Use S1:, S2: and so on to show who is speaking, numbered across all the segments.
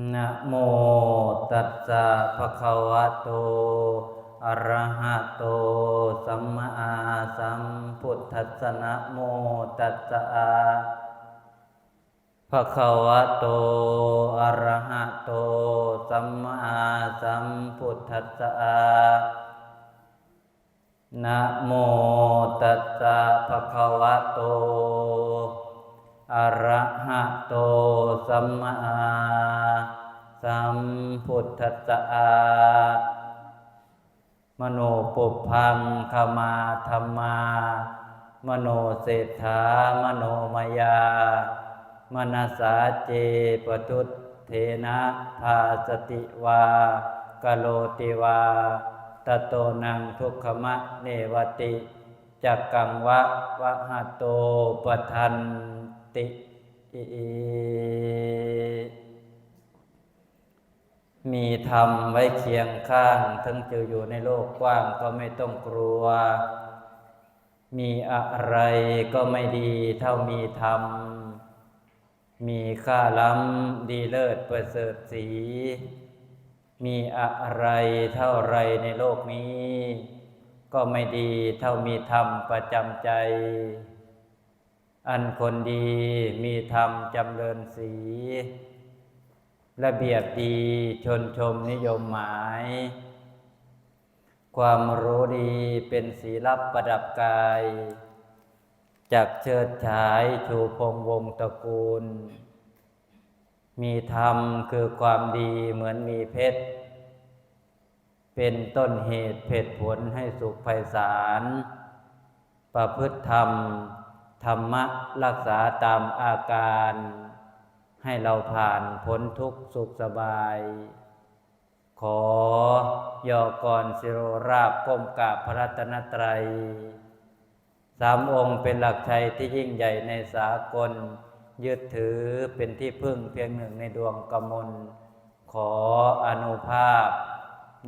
S1: นะโมตัสสะภะคะวะโตอะระหะโตสัมมาสัมพุทธัสสะนะโมตัสสะภะคะวะโตอะระหะโตสัมมาสัมพุทธัสสะนะโมตัสสะภะคะวะโตอะระหะโตสัมมาสัมพุทธัสสะมโนปุพพังขมาธัมมามโนเศรษฐามโนมยามนัสสาเจปทุตเถนะภาสติวากโลติวาตโตนังทุกขมะเนวติจักกังวะวะหะโตปทันติมีธรรมไว้เคียงข้างถึงจะอยู่ในโลกกว้างก็ไม่ต้องกลัวมีอะไรก็ไม่ดีเท่ามีธรรมมีค่าล้ำดีเลิศประเสริฐศรีมีอะไรเท่าไรในโลกนี้ก็ไม่ดีเท่ามีธรรมประจำใจอันคนดีมีธรรมจำเริญศรีระเบียบดีชนชมนิยมหมายความรู้ดีเป็นศีลประดับกายจักเชิดฉายชูพงวงตระกูลมีธรรมคือความดีเหมือนมีเพชรเป็นต้นเหตุเพชรผลให้สุขไพศาลประพฤติธรรมธรรมะรักษาตามอาการให้เราผ่านพ้นทุกข์สุขสบายขอยอกรศิโรราบก้มกราบพระรัตนตรัยสามองค์เป็นหลักชัยที่ยิ่งใหญ่ในสากลยึดถือเป็นที่พึ่งเพียงหนึ่งในดวงกมลขออานุภาพ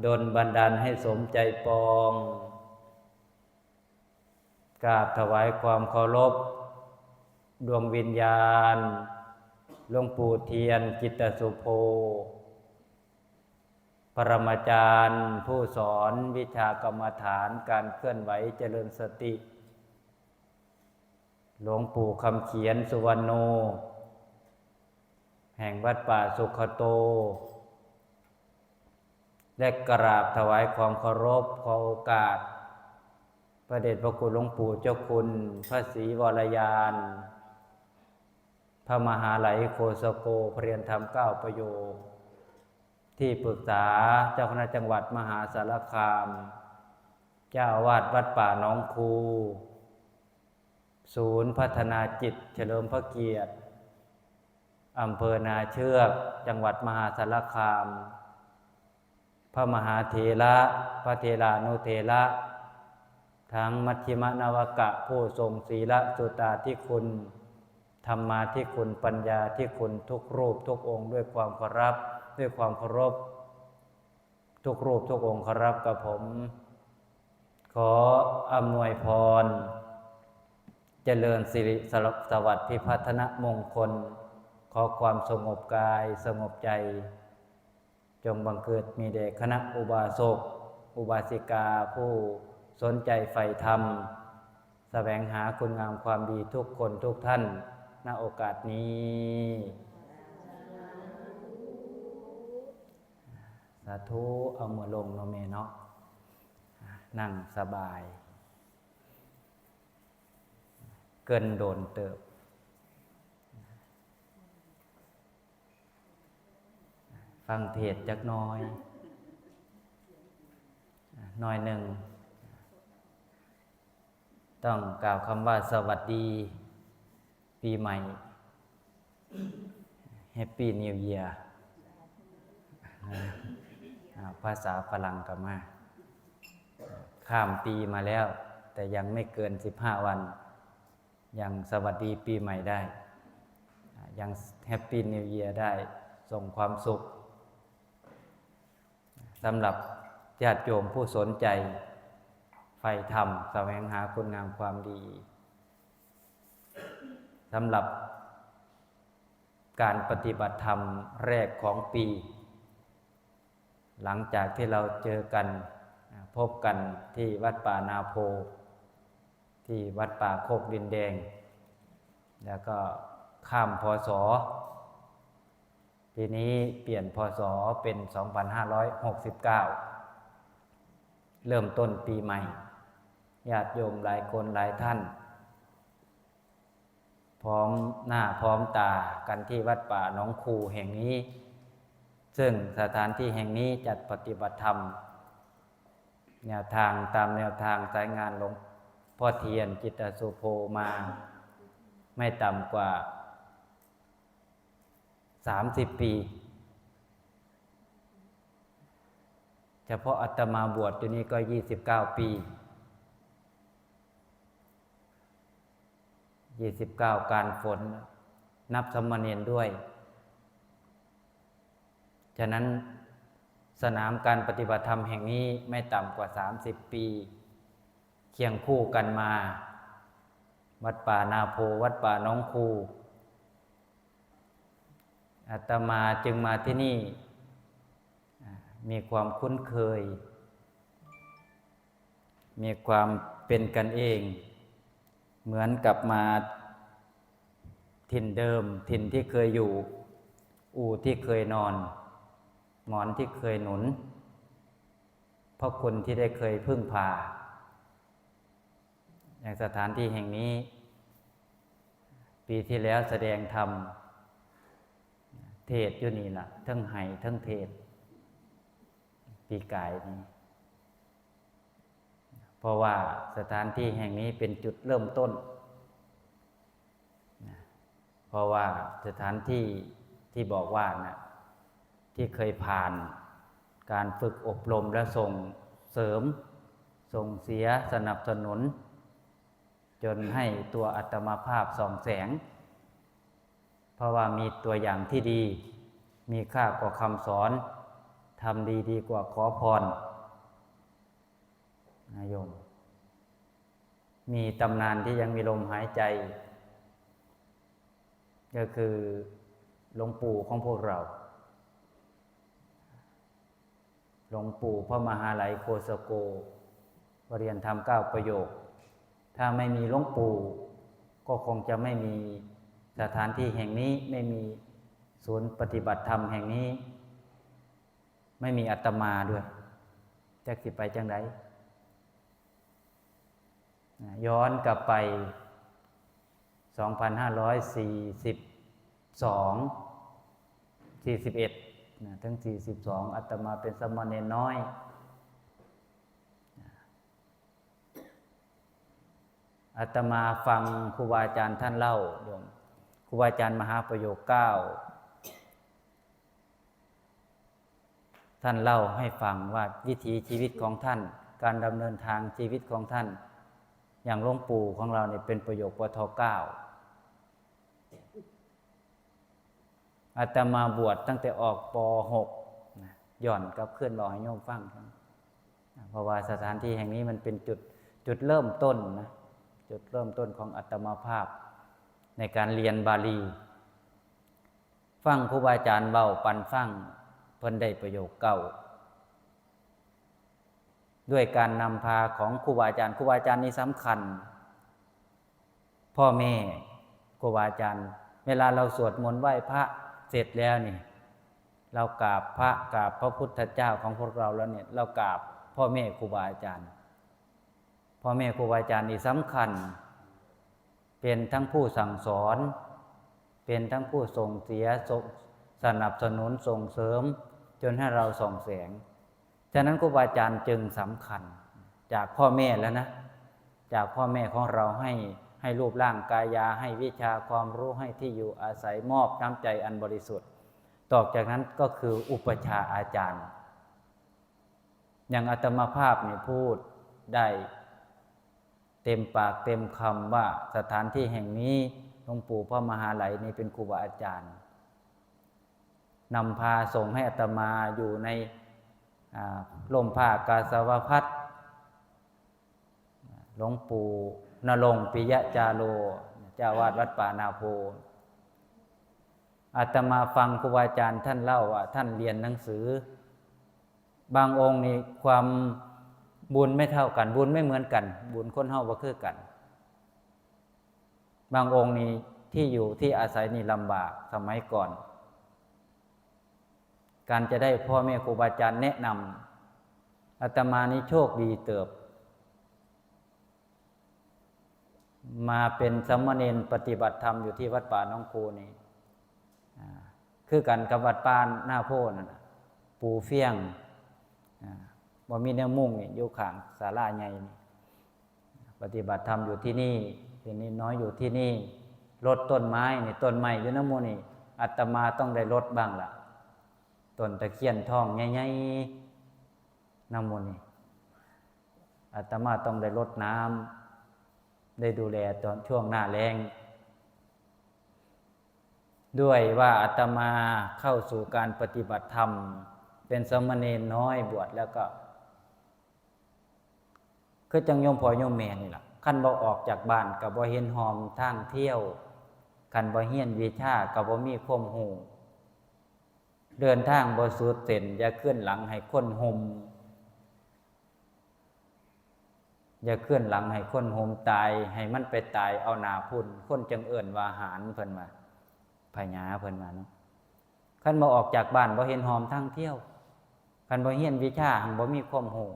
S1: ดลบันดาลให้สมใจปองกราบถวายความเคารพดวงวิญญาณหลวงปู่เทียนจิตสุโภปรมาจารย์ผู้สอนวิชากรรมฐานการเคลื่อนไหวเจริญสติหลวงปู่คำเขียนสุวรรณโนแห่งวัดป่าสุขโตและกราบถวายความเคารพขอโอกาสพระเดชพระคุณหลวงปู่เจ้าคุณพระศรีวรยานพระมหาไหลโคสโกพระเรียนธรรม9ประโยคที่ปรึกษาเจ้าคณะจังหวัดมหาสารคามเจ้าอาวาสวัดป่าหนองคูศูนย์พัฒนาจิตเฉลิมพระเกียรติอำเภอนาเชือกจังหวัดมหาสารคามพระมหาเถระพระเถรานุเถระทั้งมัชฌิมนวกะผู้ทรงศีลสุตาธิคุณธรรมาธิคุณปัญญาธิคุณทุกรูปทุกองค์ด้วยความเคารพด้วยความเคารพทุกรูปทุกองค์เคารพกับผมขออำนวยพรเจริญสิริสวัสดิ์พิพัฒนมงคลขอความสงบกายสงบใจจงบังเกิดมีแด่คณะอุบาสกอุบาสิกาผู้สนใจใฝ่ธรรมแสวงหาคุณงามความดีทุกคนทุกท่านณโอกาสนี้สาธุเอามือลงเนาะแม่เนาะนั่งสบายเกินโดนเติบฟังเทศจักน้อยหนึ่งต้องกล่าวคำว่าสวัสดีปีใหม่ Happy New Year ภาษาฝรั่งก็มาข้ามปีมาแล้วแต่ยังไม่เกิน15 วันยังสวัสดีปีใหม่ได้ยัง Happy New Year ได้ส่งความสุขสำหรับญาติโยมผู้สนใจใฝ่ธรรมแสวงหาคุณงามความดีสำหรับ การปฏิบัติธรรมแรกของปี หลังจากที่เราเจอกันพบกันที่วัดป่านาโพที่วัดป่าโคกดินแดงแล้วก็ข้ามพศปีนี้เปลี่ยนพศเป็น 2569 เริ่มต้นปีใหม่ญาติโยมหลายคนหลายท่านพร้อมหน้าพร้อมตากันที่วัดป่าหนองคูแห่งนี้ซึ่งสถานที่แห่งนี้จัดปฏิบัติธรรมแนวทางตามแนวทางสายงานหลวงพ่อเทียนจิตตสุโภมาไม่ต่ำกว่า30 ปีเฉพาะอาตมาบวชอยู่นี้ก็29 ปี29การฝนนับสามเณรด้วยฉะนั้นสนามการปฏิบัติธรรมแห่งนี้ไม่ต่ำกว่า30 ปีเคียงคู่กันมาวัดป่านาโพวัดป่าหนองคูอาตมาจึงมาที่นี่มีความคุ้นเคยมีความเป็นกันเองเหมือนกับมาถิ่นเดิมถิ่นที่เคยอยู่อู่ที่เคยนอนหมอนที่เคยหนุนเพราะคนที่ได้เคยพึ่งพาอย่างสถานที่แห่งนี้ปีที่แล้วแสดงธรรมเทศอยู่นี่ล่ะทั้งไห้ทั้งเทศปีกายนี้เพราะว่าสถานที่แห่งนี้เป็นจุดเริ่มต้นเพราะว่าสถานที่ที่บอกว่านะที่เคยผ่านการฝึกอบรมและส่งเสริมส่งเสียสนับสนุนจนให้ตัวอาตมาภาพส่องแสงเพราะว่ามีตัวอย่างที่ดีมีค่ากว่าคำสอนทำดีดีกว่าขอพรนายโยมมีตำนานที่ยังมีลมหายใจก็คือหลวงปู่ของพวกเราหลวงปู่พระมหาไหลโคสโกปริยนธรรม9 ประโยคถ้าไม่มีหลวงปู่ก็คงจะไม่มีสถานที่แห่งนี้ไม่มีศูนย์ปฏิบัติธรรมแห่งนี้ไม่มีอาตมาด้วยจักสิไปจังไดย้อนกลับไป2541ถึง42อาตมาเป็นสามเณรน้อยอาตมาฟังครูบาอาจารย์ท่านเล่าโยมครูบาอาจารย์มหาประโยค9ท่านเล่าให้ฟังว่าวิถีชีวิตของท่านการดำเนินทางชีวิตของท่านอย่างหลวงปู่ของเราเนี่ยเป็นประโยคปท9อาตมาบวชตั้งแต่ออกป.6 ย่อนกับเคลื่อนรอให้โยมฟังเพราะว่าสถานที่แห่งนี้มันเป็นจุดเริ่มต้นนะจุดเริ่มต้นของอาตมาภาพในการเรียนบาลีฟังครูบาอาจารย์เบาปันฟังเพิ่นได้ประโยคเก่าด้วยการนำพาของครูบาอาจารย์นี้สำคัญพ่อแม่ครูบาอาจารย์เวลาเราสวดมนต์ไหว้พระเสร็จแล้วนี่เรากราบพระกราบพระพุทธเจ้าของพวกเราแล้วเนี่ยเรากราบพ่อแม่ครูบาอาจารย์พ่อแม่ครูบาอาจารย์นี่สำคัญเป็นทั้งผู้สั่งสอนเป็นทั้งผู้ส่งเสียสนับสนุนส่งเสริมจนให้เราส่องแสงฉะนั้นครูบาอาจารย์จึงสำคัญจากพ่อแม่แล้วนะจากพ่อแม่ของเราให้รูปร่างกายาให้วิชาความรู้ให้ที่อยู่อาศัยมอบน้ำใจอันบริสุทธิ์ต่อจากนั้นก็คืออุปชาอาจารย์อย่างอาตมาภาพนี่พูดได้เต็มปากเต็มคำว่าสถานที่แห่งนี้หลวงปู่พระมหาไหลนี่เป็นครูบาอาจารย์นำพาส่งให้อาตมาอยู่ในร่มผ้ากาสาวพัสต์หลวงปู่นรงค์ปิยะจาโรเจ้าวาดวัดป่านาโพ อาตมาฟังครูบาอาจารย์ท่านเล่าว่าท่านเรียนหนังสือบางองค์นี่ความบุญไม่เท่ากันบุญไม่เหมือนกันบุญคนเฮาบ่คือกันบางองค์นี่ที่อยู่ที่อาศัยนี่ลำบากสมัยก่อนการจะได้พ่อแม่ครูบาอาจารย์แนะนำอาตมานี่โชคดีเติบมาเป็นสามเณรปฏิบัติธรรมอยู่ที่วัดป่าน้องคูนี่คือกันกับวัดป่าหน้าโพนั่นปูเฟี้ยงบ่มีแนวมุ่งนี่อยู่ข้างศาลาใหญ่นี่ปฏิบัติธรรมอยู่ที่นี่ทีนี้น้อยอยู่ที่นี่รดต้นไม้นี่ต้นไม้อยู่น้ำมูนี่อาตมาต้องได้รดบ้างล่ะต้นตะเคียนทองใหญ่ๆน้ำมูนี่อาตมาต้องได้รดน้ำได้ดูแลตอนช่วงหน้าแล้งด้วยว่าอาตมาเข้าสู่การปฏิบัติธรรมเป็นสามเณรน้อยบวชแล้วก็คือจังโยมพ่อโยมแม่นี่ล่ะคันบ่ออกจากบ้านก็บ่เห็นหอมทางเที่ยวคันบ่เรียนวิชาก็บ่มีความรู้เดินทางบ่สุดเส้นอย่าเคลื่อนหลังให้คนห่มอย่าเคลื่อนหลังให้คนห่มตายให้มันไปตายเอาหน้าพุ่นคนจังเอิ้นว่าหารเพิ่นว่าพญาเพิ่นว่าเนาะคันบ่ออกจากบ้านบ่เห็นหอมทางเที่ยวคันบ่เรียนวิชาหังบ่มีความรู้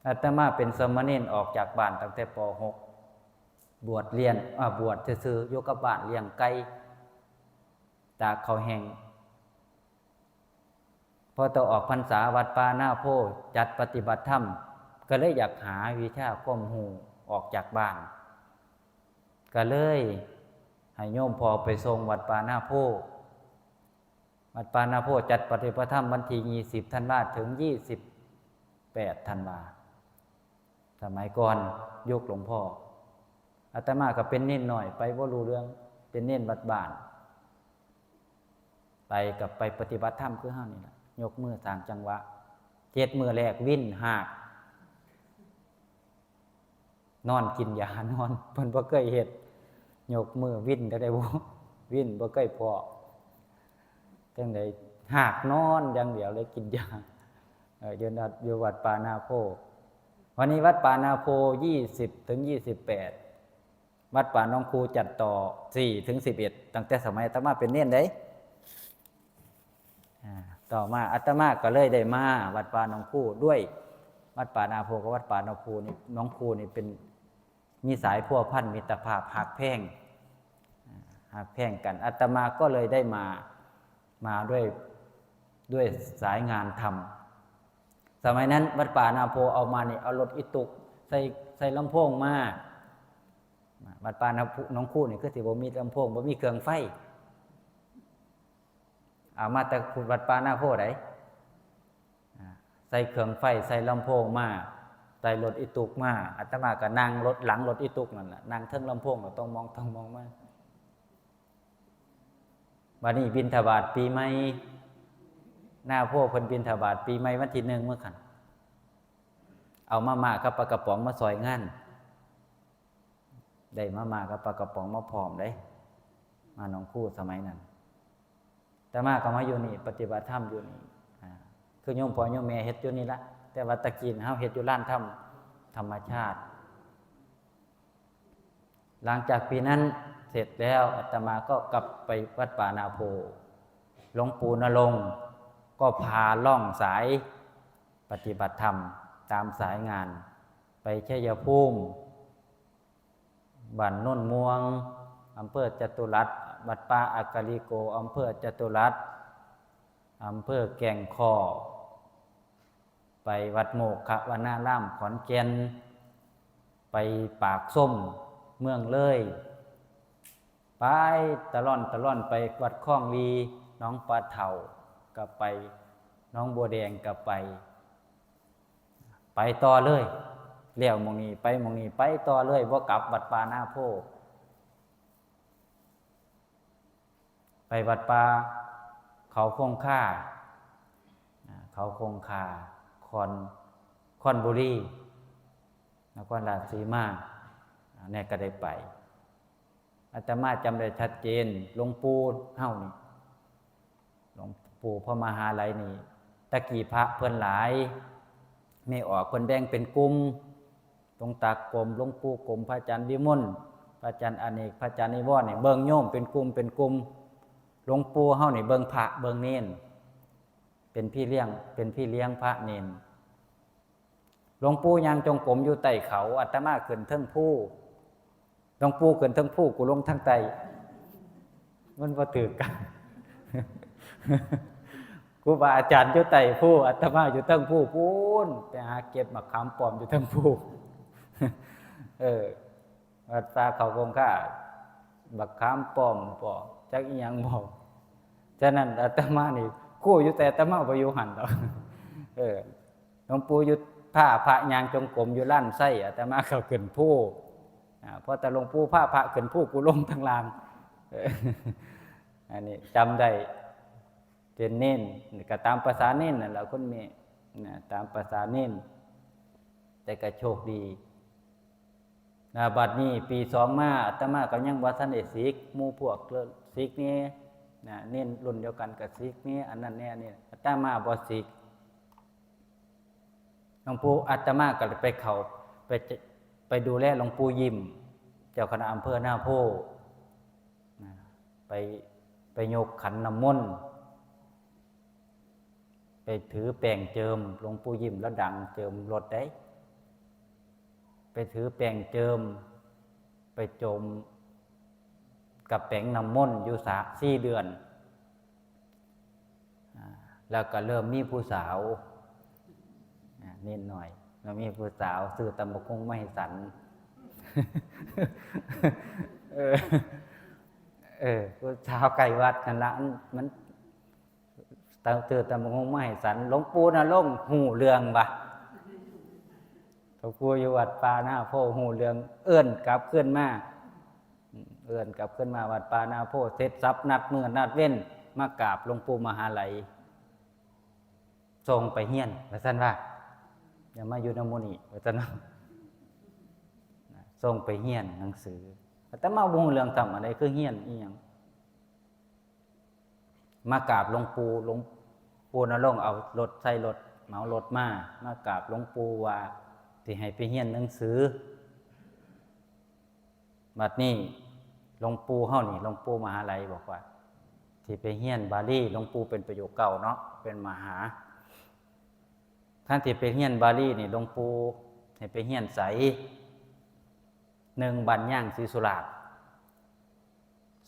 S1: อาตมาเป็นสามเณรออกจากบ้านตั้งแต่ป .6 บวชเรียนบวชซื่อๆอยู่กับบ้านเลี้ยงไก่ตากข้าวแห้งพอต่อออกพรรษาวัดป่าหน้าโพจัดปฏิบัติธรรมก็เลยอยากหาวิชาความรู้ออกจากบ้านก็เลยให้โยมพอไปส่งวัดป่าหน้าโพวัดป่าหน้าโพจัดปฏิบัติธรรมวันที่20ธันวาคมถึง28ธันวาคมสมัยก่อนยุคหลวงพ่ออาตมาก็เป็นเน้นหน่อยไปบ่รู้เรื่องเป็นเน้นบัดบ้านไปกับไปปฏิบัติธรรมคือเฮานี่ล่ะยกมือสร้างจังหวะ7มื้อแรกวิ่นหากนอนกินยานอนเพิ่นบ่เคยเฮ็ดยกมือวิ่นได้บ่วิ่นบ่เคยพอจังได๋หากนอนอย่างเดียวเลยกินยาอยู่วัดป่านาโพวันนี้วัดป่านาโพ20ถึง28วัดป่าน้องคูจัดต่อ4ถึง11ตั้งแต่สมัยอาตมาเป็นเน้นได้ต่อมาอาตมาก็เลยได้มาวัดป่าน้องคูด้วยวัดป่านาโพกับวัดป่าน้องคูนี่น้องคูนี่เป็นมีสายพัวพันมิตรภาพหักแพงกันอาตมาก็เลยได้มาด้วยสายงานธรรมสมัยนั้นวัดป่านาโพเอามานี่เอารถอิตุกใส่ลำโพงมาวัดป่าน้องคูนี่คือสิบ่มีลำโพงบ่มีเครื่องไฟเอามาแต่วัดป่านาโพได้ใส่เครื่องไฟใส่ลำโพงมาใส่รถอิตุกมาอาตมาก็นั่งรถหลังรถอิตุกนั่นแหละนั่งเทิงลำโพงก็ต้องมองมาวันนี้บิณฑบาตปีใหม่หน้าโพเพิ่นบิณฑบาตปีใหม่วันที่1เมื่อคั่นเอามากับปลากระป๋องมาซอยงานได้มากับปลากระป๋องมาพร้อมเด้มาน้องคู่สมัยนั้นแต่มาก็มาอยู่นี่ปฏิบัติธรรมอยู่นี่คือโยมพ่อโยมแม่เฮ็ดอยู่นี่ละแต่ว่าตะกี้เฮาเฮ็ดอยู่ร้านธรรมชาติหลังจากปีนั้นเสร็จแล้วอาตมาก็กลับไปวัดป่านาโพหลวงปู่ณรงค์ก็พาล่องสายปฏิบัติธรรมตามสายงานไปชัยภูมิบ้านโน่นม่วงอำเภอจตุรัสวัดป่าอากาลิโกอำเภอจตุรัสอำเภอแก่งคอไปวัดโมกขวนารามขอนแก่นไปปากส้มเมืองเลยไปตะล่อนไปวัดคลองลีน้องปลาเฒ่าก็ไปน้องบัวแดงก็ไปต่อเลยเลี้ยวหม้องนี้ไปหม้องนี้ไปต่อเลยบ่กลับวัดป่านาโพไปวัดป่าเขาคงค่าคอนบุรีนครราชสีมาเนี่ยก็ได้ไป อาตมาจำได้ชัดเจนหลวงปู่เฮานี่หลวงปู่พระมหาไลยนี่ตะกี้พระเพิ่นหลายไม่ออกเพิ่นแบ่งเป็นกลุ่มตรงตากกลมหลวงปู่กลมพระอาจารย์วิมลพระอาจารย์อเนกพระอาจารย์นิวรณ์นี่เบิ่งโยมเป็นกลุ่มหลวงปู่เฮานี่เบิ่งพระเบิ่งเนนเป็นพี่เลี้ยงพระเนนหลวงปู่ยังจงกรมอยู่ใต้เขาอาตมาขึ้นเทิงผู้หลวงปู่ขึ้นเทิงผู้กูลงทางใต้มันบ่ถือกันครูบาอาจารย์อยู่ใต้ผู้อาตมาอยู่เทิงผู้พูนไปหาเก็บมะขามป้อมอยู่เทิงผู้วัดป่าเขาคงค่าบักขามป้อมบ่จักอีหยังบ่ฉะนั้นอาตมานี่คู่อยู่แต่อาตมาบ่อยู่หั่นดอกหลวงปู่อยู่พระยางจงกรมอยู่ล้านไส้อาตมาเข้าขึ้นผู้เพราะแต่หลวงปู่พระขึ้นผู้กูลงทางล่างอันนี้จำได้เป็นเน้นก็ตามภาษาเน้นนั่นแหละคนมีตามภาษาเน้นแต่ก็โชคดีบัดนี้ปี2มาอาตมาก็ยังบ่ทันได้ศิกหมู่พวกศิกนี่เน้นรุ่นเดียวกันกับศิกนี่อันนั้นแน่นี่อาตมาบ่ศิกหลวงปู่อาตมาก็ไปเข้าไปดูแลหลวงปู่ยิ้มเจ้าคณะอำเภอหน้าโพไปยกขันน้ำมนต์ไปถือแป้งเจิมหลวงปู่ยิ้มแล้วดังเจิมรถได้ไปถือแป้งเจิมไปจมกับแป้งน้ำมนต์อยู่4 เดือนแล้วก็เริ่มมีผู้สาวนิดหน่อยแล้วมีผู้สาวซื้อตำบักหุ่งมาให้สันผู้สาวไก่วัดกันละมันซื้อตำบักหุ่งมาให้สันหลวงปู่น่ะลงหูเรื่องบะหลวงปู่อยู่วัดป่าหน้าโพหูเรื่องเอื้อนกลับขึ้นมาวัดป่าหน้าโพเสร็จสับนัดมื้อนัดเว้นมากราบหลวงปู่มหาไลยส่งไปเฮียนว่าซั่นว่าอย่ามาอยู่นำหมู่นี้ว่าซั่นส่งไปเฮียนหนังสือแต่มาบ่ฮู้เรื่องทำอะไรคือเฮียนอีหยังมากราบหลวงปู่นรงค์เอารถใส่รถเหมารถมากราบหลวงปู่ว่าสิให้ไปเฮียนหนังสือบัดนี้หลวงปู่เฮานี่หลวงปู่มหาไลยบอกว่าสิไปเฮียนบาลีหลวงปู่เป็นประโยคเก่าเนาะเป็นมหาท่านที่ไปเฮียนบาลีนี่หลวงปู่ให้ไปเฮียนไส1บัญญังศรีสุราษฎร์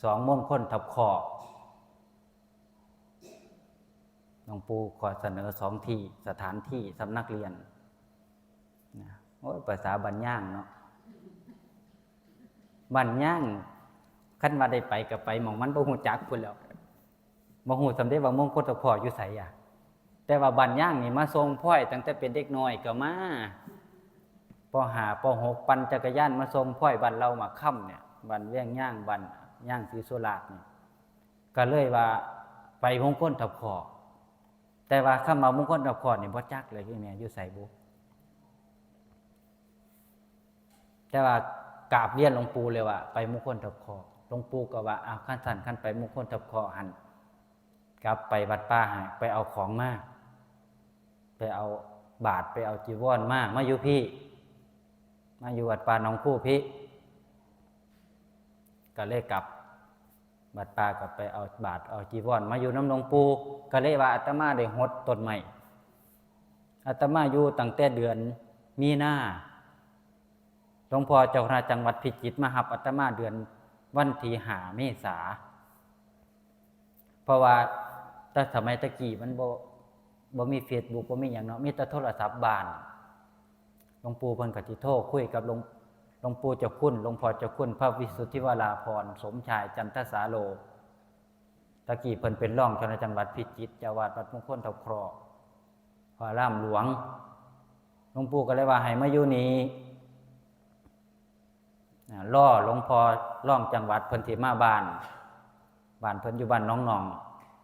S1: 2มงคลทับคอหลวงปู่ขอเสนอ2ที่สถานที่สำนักเรียนโอ้ยภาษาบัญญังเนาะบัญญังคันว่าได้ไปก็ไปหม่องมันบ่ฮู้จักพุ่นแล้วบ่ฮู้สำเร็จว่ามงคลทับคออยู่ไสแต่ว่าบัญญังนี่มาทรงพ่อยตั้งแต่เป็นเด็กน้อยก็มาป.5 ป.6 ปั่นจักรยานมาทรงพ่อยบ้านเรามาค่ำเนี่ยบ้านเวียงย่างบ้านย่างศรีสุราษฎร์นี่ก็เลยว่าไปมงคลทับคอแต่ว่าคำว่ามงคลทับคอนี่บ่จักเลยคือแม่อยู่ไสบุแต่ว่ากราบเรียนหลวงปู่เลยว่าไปมงคลทับคอหลวงปู่ก็ว่าขั้นสั่นขั้นไปมงคลทับคอหันกลับไปวัดป่าให้ไปเอาของมาไปเอาบาตรไปเอาจีวรมาอยู่พี่มาอยู่วัดป่าหนองคู่พี่ก็เลยกลับวัดป่าก็ไปเอาบาตรเอาจีวรมาอยู่น้ำหลวงปู่ก็เลยว่าอาตมาได้หดต้นใหม่อาตมาอยู่ตั้งแต่เดือนมีนาหลวงพ่อเจ้าคณะจังหวัดพิจิตรมารับอาตมาเดือนวันที่5 เมษายนเพราะว่าแต่สมัยตะกี้มันบ่มี Facebook บ่มีหยังเนาะมีแต่โทรศัพท์บ้านหลวงปู่เพิ่นก็สิโทรคุยกับหลวงปู่เจ้าคุณหลวงพ่อเจ้าคุณพระวิสุทธิวราภรณ์สมชายจันทสาโลตะกี้เพิ่นเป็นรองเจ้าคณะจังหวัดพิจิตรเจ้าวาดวัดมงคลทับคอพระรามหลวงหลวงปู่ก็เลยว่าให้มาอยู่นี่ล่อหลวงพ่อร่องจังหวัดเพิ่นสิมาบ้านเพิ่นอยู่บ้านน้อง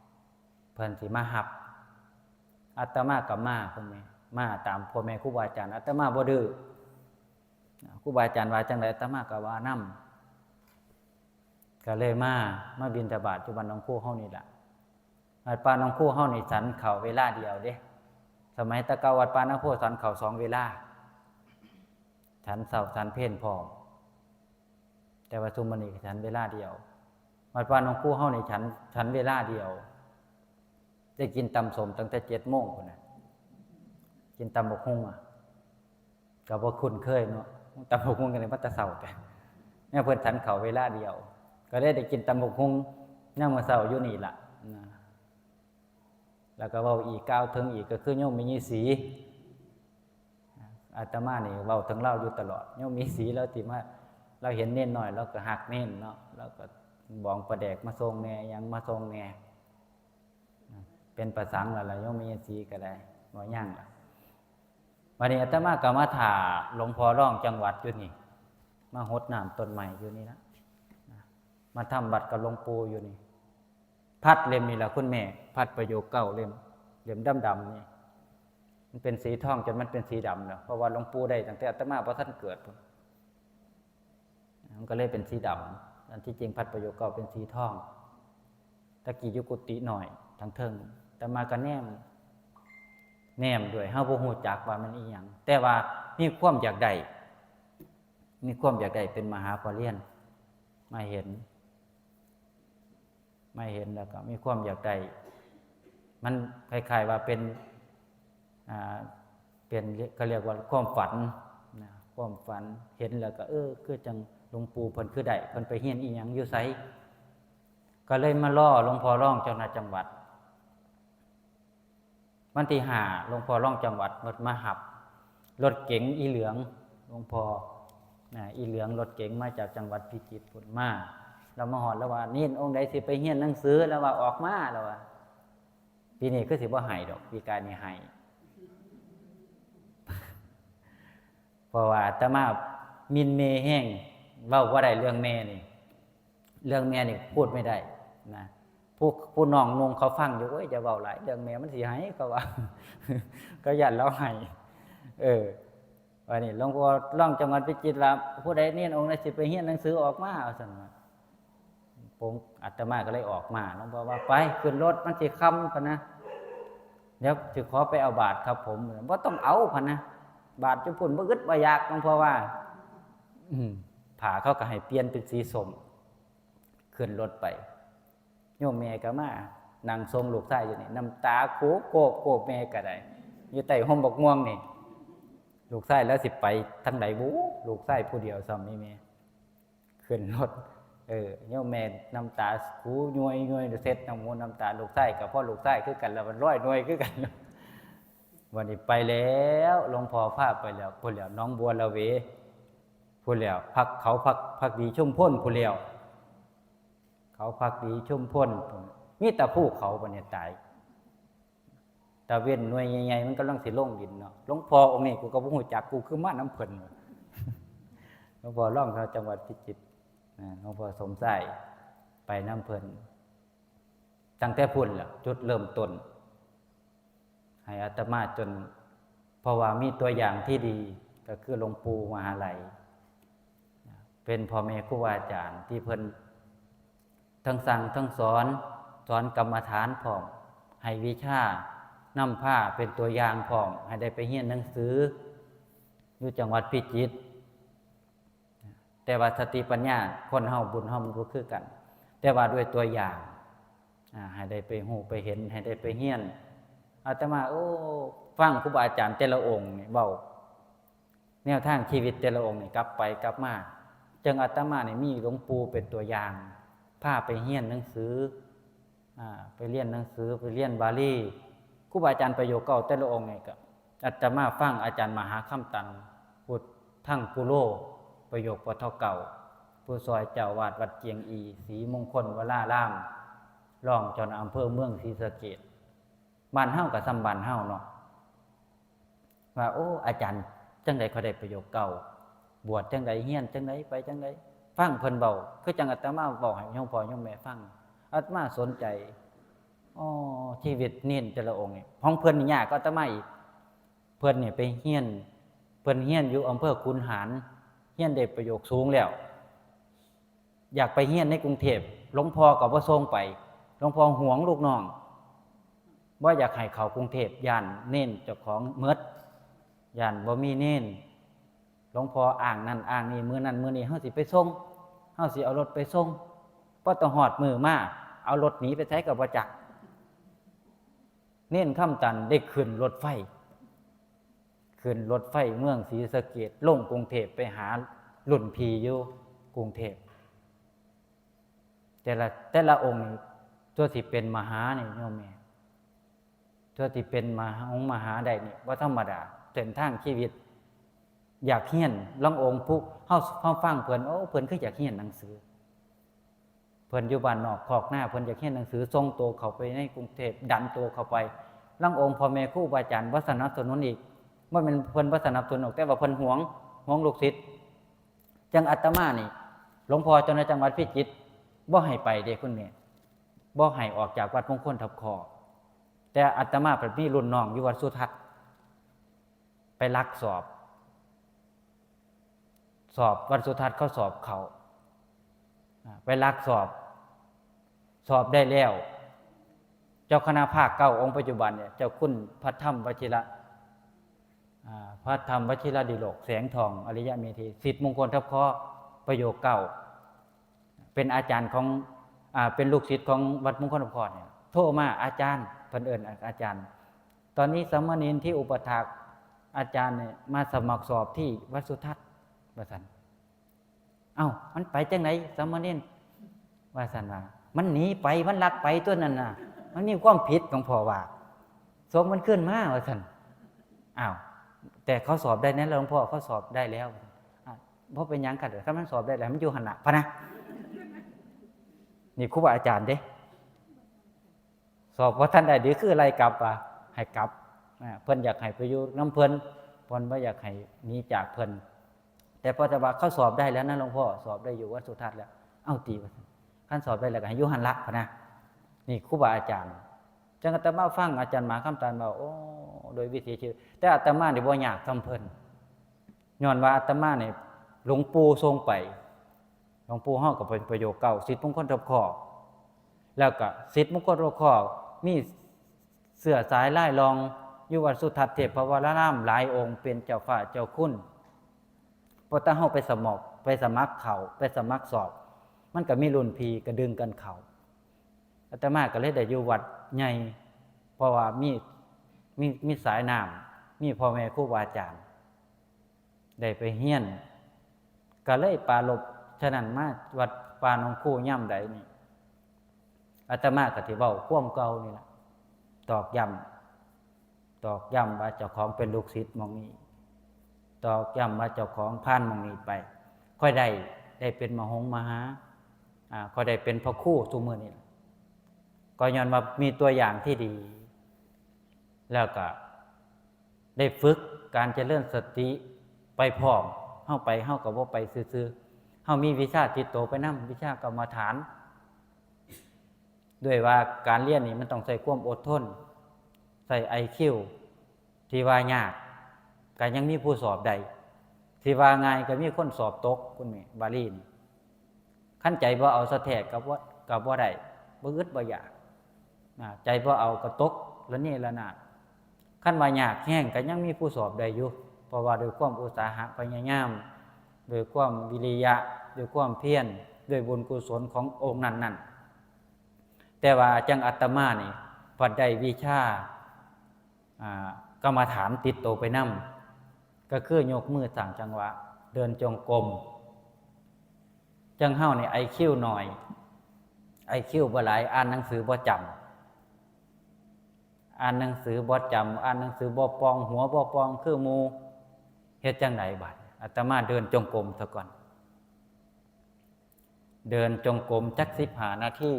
S1: ๆเพิ่นสิมารับอาตมาก็มาเพิ่นแม่มาตามพ่อแม่ครูบาอาจารย์อาตมาบ่ดื้อครูบาอาจารย์ว่าจังได๋อาตมาก็ว่าน ก็เลยมาบิณฑบาตอยู่บ้านหนองคู่เฮานี่ล่ะวัดป่าหนองคู่เฮานี่ฉันข้าวเวลาเดียวเด้สมัยตะเกาวัดป่าหนองคู่ฉันข้าว2เวลาฉันเช้าฉันเพลพร้อมแต่ว่าซุมื้อนี้ฉันเวลาเดียววัดป่าหนองคู่เฮานี่ฉันเวลาเดียวได้กินตำส้มตั้งแต่ 7:00 นพุ่นน่ะกินตำบักหุ่งก็บ่คุ้นเคยเนาะตำบักหุ่งกันนี่มาแต่เช้าแต่เนี่ยเพิ่นฉันข้าวเวลาเดียวก็ได้กินตำบักหุ่งยามมื้อเช้าอยู่นี่ล่ะนะแล้วก็เว้าอีกกล่าวถึงอีกก็คือโยมมีศรีอาตมานี่เว้าถึงเราอยู่ตลอดโยมมีศรีแล้วที่มาเราเห็นเน้นน้อยเราก็ฮักเน้นเนาะแล้วก็บองประแดกมาส่งแหน่ยังมาส่งแหน่เป็นประสังแล้วล่ะโยมมีศรีก็ได้บ่ย่างล่ะวันนี้อาตมาก็มาถ่าหลวงพ่อร้องจังหวัดอยู่นี่มาหดน้ำต้นใหม่อยู่นี่นะมาทำบัตรกับหลวงปู่อยู่นี่พัดเล่มนี่แหละคุณแม่พัดประโยคเก่าเล่มดำๆนี่มันเป็นสีทองจนมันเป็นสีดำแล้วเพราะว่าหลวงปู่ได้ตั้งแต่อาตมาพอท่านเกิดมันก็เลยเป็นสีดำอันที่จริงพัดประโยคเก่าเป็นสีทองตะกี้ยุกุติหน่อยทั้งเทิงแต่มาก็แนมด้วยเฮาบ่ฮู้จักว่ามันอีหยังแต่ว่ามีความอยากได้เป็นมหาปรริญญามาเห็นแล้วก็มีความอยากได้มันคล้ายๆว่าเป็นเขาเรียกว่าความฝันนะความฝันเห็นแล้วก็คือจังหลวงปู่เพิ่นคือได้เพิ่นไปเฮียนอีหยังอยู่ไสก็เลยมาล่อหลวงพ่อร้องเจ้าหน้าจังหวัดวันที่5หลวงพ่อร้องจังหวัดมาหับรถเก๋งอีเหลืองหลวงพ่ออีเหลืองรถเก๋งมาจากจังหวัดพิจิตรพุ่นมาเรามาหอดแล้วว่านี่องค์ใดสิไปเฮียนหนังสือแล้วว่าออกมาแล้วว่าปีนี้คือสิบ่ให้ดอกปีกายนี้ให้เพราะว่าอาตมามินเมแห้งเว้าบ่ได้เรื่องแม่นี่พูดไม่ได้นะผู้น้องนุ่งเขาฟังอยู่จะเว้าหลายเรื่องแม่มันสิให้ก็ว่า ก็ยันแล้วให้ว่านี่หลวงพ่อร้องจังหวัดพิจิตรว่าผู้ใดนี่องค์ใดสิไปเฮียนหนังสือออกมาเอาซั่นว่าผมอาตมาก็เลยออกมาหลวงพ่อว่าไปขึ้นรถมันสิค่ำพะนะเดี๋ยวสิขอไปเอาบาตรครับผมบ่ต้องเอาพะนะบาตรจุพุ่นบ่อึดบ่อยากหลวงพ่อว่าผ้าเขาก็ให้เปลี่ยนเป็นสีส้มขึ้นรถไปโยมแม่ก็มานั่งทรงลูกชายอยู่นี่น้ำตาโกบแม่ก็ได้อยู่ใต้ห่มบักม่วงนี่ลูกชายแล้วสิไปทางไหนบูลูกชายผู้เดียวซ้ำนี่แม่ขึ้นรถโยมแม่น้ำตาคูย้วยเสร็จน้ำตาลูกชายกับพ่อลูกชายคือกันแล้วมันร้อยหน่วยคือกันวันนี้ไปแล้วหลวงพ่อพาไปแล้วพูดแล้วน้องบัวละเวพูดแล้วพักดีชุ่มพ้นพูดแล้วเขาพักดีชุ่มพ้นมีแต่ผู้เขาบัดนี้ตายตะเว้นหน่วยใหญ่ๆมันกำลังสิลงดินเนาะหลวงพ่อองค์นี้กูก็บ่ฮู้จักกูคือมาน้ำเพิ่นหลวงพ่อร้องเขาจังหวัดพิจิตรหลวงพ่อสมใจไปน้ำเพิ่นตั้งแต่พุ่นล่ะจุดเริ่มต้นให้อาตมาจนเพราะว่ามีตัวอย่างที่ดีก็คือหลวงปู่มหาลัยเป็นพ่อแม่ครูอาจารย์ที่เพิ่นทั้งสั่งทั้งสอนกรรมฐานพร้อมให้วิชานำผ้าเป็นตัวอย่างพร้อมให้ได้ไปเรียนหนังสืออยู่จังหวัดพิจิตรแต่ว่าสติปัญญาคนเฮาบุญเฮามันบ่คือกันแต่ว่าด้วยตัวอย่างให้ได้ไปฮู้ไปเห็นให้ได้ไปเรียนอาตมาฟังครูบาอาจารย์แต่ละองค์นี่เว้าแนวทางชีวิตแต่ละองค์นี่กลับไปกลับมาจังอาตมานี่มีหลวงปู่เป็นตัวอย่างพาไปเรียนหนังสือไปเรียนหนังสือไปเรียนบาลีครูบาอาจารย์ประโยคเก่าแต่ละองค์นี่ก็อาตมาฟังอาจารย์มหาคัมตันพูดทั้งกุโลประโยคปทเก่าผู้ซอยเจ้าวาดวัดเจียงอีศรีมงคลวรารามรองเจ้าอำเภอเมืองศรีสะเกษบ้านเฮากับซ้ำบ้านเฮาเนาะว่าอาจารย์จังได๋เขาได้ประโยคเก่าบวชจังได๋เฮียนจังได๋ไปจังได๋ฟังเพิ่นเว้าคือจังอาตมาเว้าให้โยมพ่อโยมแม่ฟังอาตมาสนใจชีวิตนี่แต่ละองค์นี่ของเพิ่นนี่ยากก็อาตมาอีกเพิ่นนี่ไปเฮียนเพิ่นเฮียนอยู่อำเภอขุนหารเฮียนได้ประโยคสูงแล้ว อยากไปเฮียนในกรุงเทพหลวงพ่อก็บ่ส่งไปหลวงพ่อหวงลูกน้องบ่อยากให้เข้ากรุงเทพย่านเน้นเจ้าของหมดย่านบ่มีเน้นหลวงพ่ออ้างนั่นอ้างนี่มื้อนั้นมื้อนี้เฮาสิไปส่งเฮาสิเอารถไปส่งบ่ต้องฮอดมื้อมาเอารถหนีไปไสก็บ่จักเน้นคำตันได้ขึ้นรถไฟเมืองศรีสะเกษลงกรุงเทพไปหารุ่นพี่อยู่กรุงเทพแต่ละองค์ตัวสิเป็นมหานี่โยมแม่ตัวสิเป็นมหาได้นี่บ่ธรรมดาเส้นทางชีวิตอยากเรียนลององค์ผู้เฮาฟังเพิ่นเพิ่นคืออยากเรียนหนังสือเพิ่นอยู่บ้านนอกคอกหน้าเพิ่นอยากเรียนหนังสือส่งตัวเข้าไปในกรุงเทพดันตัวเข้าไปลององค์พ่อแม่ครูบาอาจารย์บ่สนับสนุนอีกบ่แม่นเพิ่นบ่สนับสนุนแต่ว่าเพิ่นหวงลูกศิษย์จังอาตมานี่หลวงพ่อเจ้าในจังหวัดพิจิตรบ่ให้ไปเด้คุณแม่บ่ให้ออกจากวัดมงคลทับคอแต่อาตมาเพิ่นมีรุ่นน้องอยู่วัดสุทัศน์ไปลักสอบวัดสุทัศน์เขาสอบเขาไปลักสอบได้แล้วเจ้าคณะภาคเก้าองค์ปัจจุบันเนี่ยเจ้าคุณพระธรรมวชิระดิโลกแสงทองอริยเมธีศิษย์มงคลทับคอประโยคเก้าเป็นอาจารย์ของเป็นลูกศิษย์ของวัดมงคลทับคอเนี่ยโทรมาอาจารย์เพิ่นเอิ้นอาจารย์ตอนนี้สามเณรที่อุปถากอาจารย์เนี่ยมาสมัครสอบที่วัดสุทัศน์ว่าซั่นมันไปจังไหนสามเณรว่าซั่นว่ามันหนีไปมันลักไปตัวนั้นน่ะมันมีความผิดของพ่อว่าสมมันขึ้นมาว่าซั่นแต่เขาสอบได้นั้นหลวงพ่อเขาสอบได้แล้วเพราะเป็นหยังกันถ้ามันสอบได้แล้วมันอยู่หั่นน่ะพะนะนี่ครูบาอาจารย์เด้สอบว่าท่านได้ดีคืออะไรกลับให้กลับเพิ่นอยากให้ไปอยู่น้ำเพิ่นบ่อยากให้หนีจากเพิ่นแต่พอจะว่าเขาสอบได้แล้วนะหลวงพ่อสอบได้อยู่วัดสุทัศน์แล้วตีว่าขั้นสอบได้แล้วก็ให้อยู่หั่นละพะนะนี่ครูบาอาจารย์จังอาตมาฟังอาจารย์หมาคำตาลว่าโดยวิธีชีวิตแต่อาตมานี่บ่อยากทำเพิ่นย้อนว่าอาตมานี่หลวงปู่ทรงไปหลวงปู่เฮาก็เป็นประโยคเก่าศิษย์มงคลทับคอแล้วก็ศิษย์มงคลทับคอมีเสื้อสายลายรองอยู่วัดสุทัศน์เทพวรารามหลายองค์เป็นเจ้าฟ้าเจ้าคุณพอถ้าเฮาไปสมัครไปสมัครสอบมันก็มีรุ่นพี่ก็ดึงกันเข้าอาตมาก็เลยได้อยู่วัดใหญ่เพราะว่ามีสายน้ำมีพ่อแม่ครูบาอาจารย์ได้ไปเฮียนก็เลยปาลบฉะนั้นมาวัดปาหนองคู่ย่ำใดนี่อาตมาก็สิเว้าความเก่านี่ล่ะตอกย้ำว่าเจ้าของเป็นลูกศิษย์หม้องนี้ตอกย้ำว่าเจ้าของผ่านหม้องนี้ไปค่อยได้เป็นมหาค่อยได้เป็นพระครูซุมื้อนี้ก็ย้อนว่ามีตัวอย่างที่ดีแล้วก็ได้ฝึกการเจริญสติไปพร้อมเฮาก็บ่ไปซื่อๆเฮามีวิชาติดตัวไปนำวิชากรรมฐานด้วยว่าการเรียนนี่มันต้องใช้ความอดทนใช้ IQ ที่ว่ายากก็ยังมีผู้สอบได้ที่ว่าง่ายก็มีคนสอบตกคุณแม่บาลีนี่คันใจบ่เอาซะแท้ก็บ่ได้บ่อึดบ่อยากใจบ่เอาก็ตกแล้วนี่ละนาดคันว่ายากแห้งก็ยังมีผู้สอบได้อยู่เพราะว่าด้วยความอุตสาหะพยายามด้วยความวิริยะด้วยความเพียรด้วยบุญกุศลขององค์นั้นๆแต่ว่าจังอาตมานี่พอได้วิชากรรมฐานติดตัวไปนำก็คือยกมือสั่งจังหวะเดินจงกรมจังเฮานี่ IQ น้อย IQ บ่หลายอ่านหนังสือบ่จำอ่านหนังสือบ่จำอ่านหนังสือบ่ปองหัวบ่ปองคือหมู่เฮ็ดจังไดบัดอาตมาเดินจงกรมซะก่อนเดินจงกรมจัก15นาที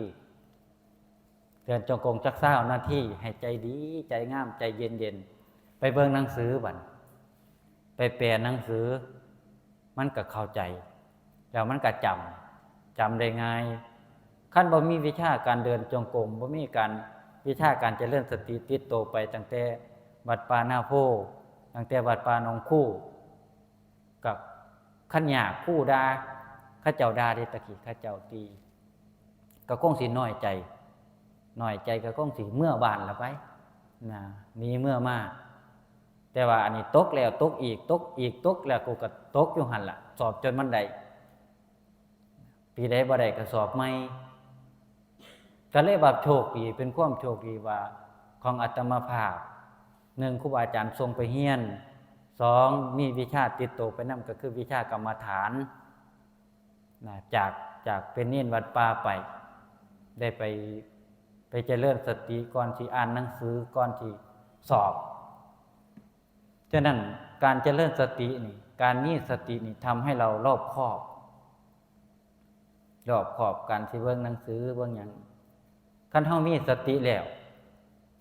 S1: เดินจงกรมจัก20นาทีให้ใจดีใจงามใจเย็นๆไปเบิ่งหนังสือบัดไปแปลหนังสือมันก็เข้าใจแล้วมันก็จำได้ง่ายคันบ่มีวิชาการเดินจงกรมบ่มีการวิชาการเจริญสติติดตัวไปตั้งแต่วัดป่านาโพตั้งแต่วัดป่าหนองคู่กับขันหยาคู่ดา ข้าเจ้าด่าได้ตะกี้ข้าเจ้าตีก็คงสิน้อยใจก็คงสิเมื่อบานละไปนะมีเมื่อมาแต่ว่าอันนี้ตกแล้วตกอีกตกอีกตกแล้วกูก็ตกอยู่หั่นล่ะสอบจนมันได้ปีใดบ่ได้ก็สอบใหม่ก็เลยว่าโชคดีเป็นความโชคดีว่าของอาตมาภาพ1ครูบาอาจารย์ทรงไปเฮียน2มีวิชาติดตัวไปนำก็คือวิชากรรมฐานนะจากเป็นเนียนวัดป่าไปได้ไปเจริญสติก่อนที่อ่านหนังสือก่อนที่สอบฉะนั้นการเจริญสตินี่การมีสตินี่ทำให้เรารอบคอบการที่เบิ่งหนังสือเบิ่งหยังคันเฮามีสติแล้ว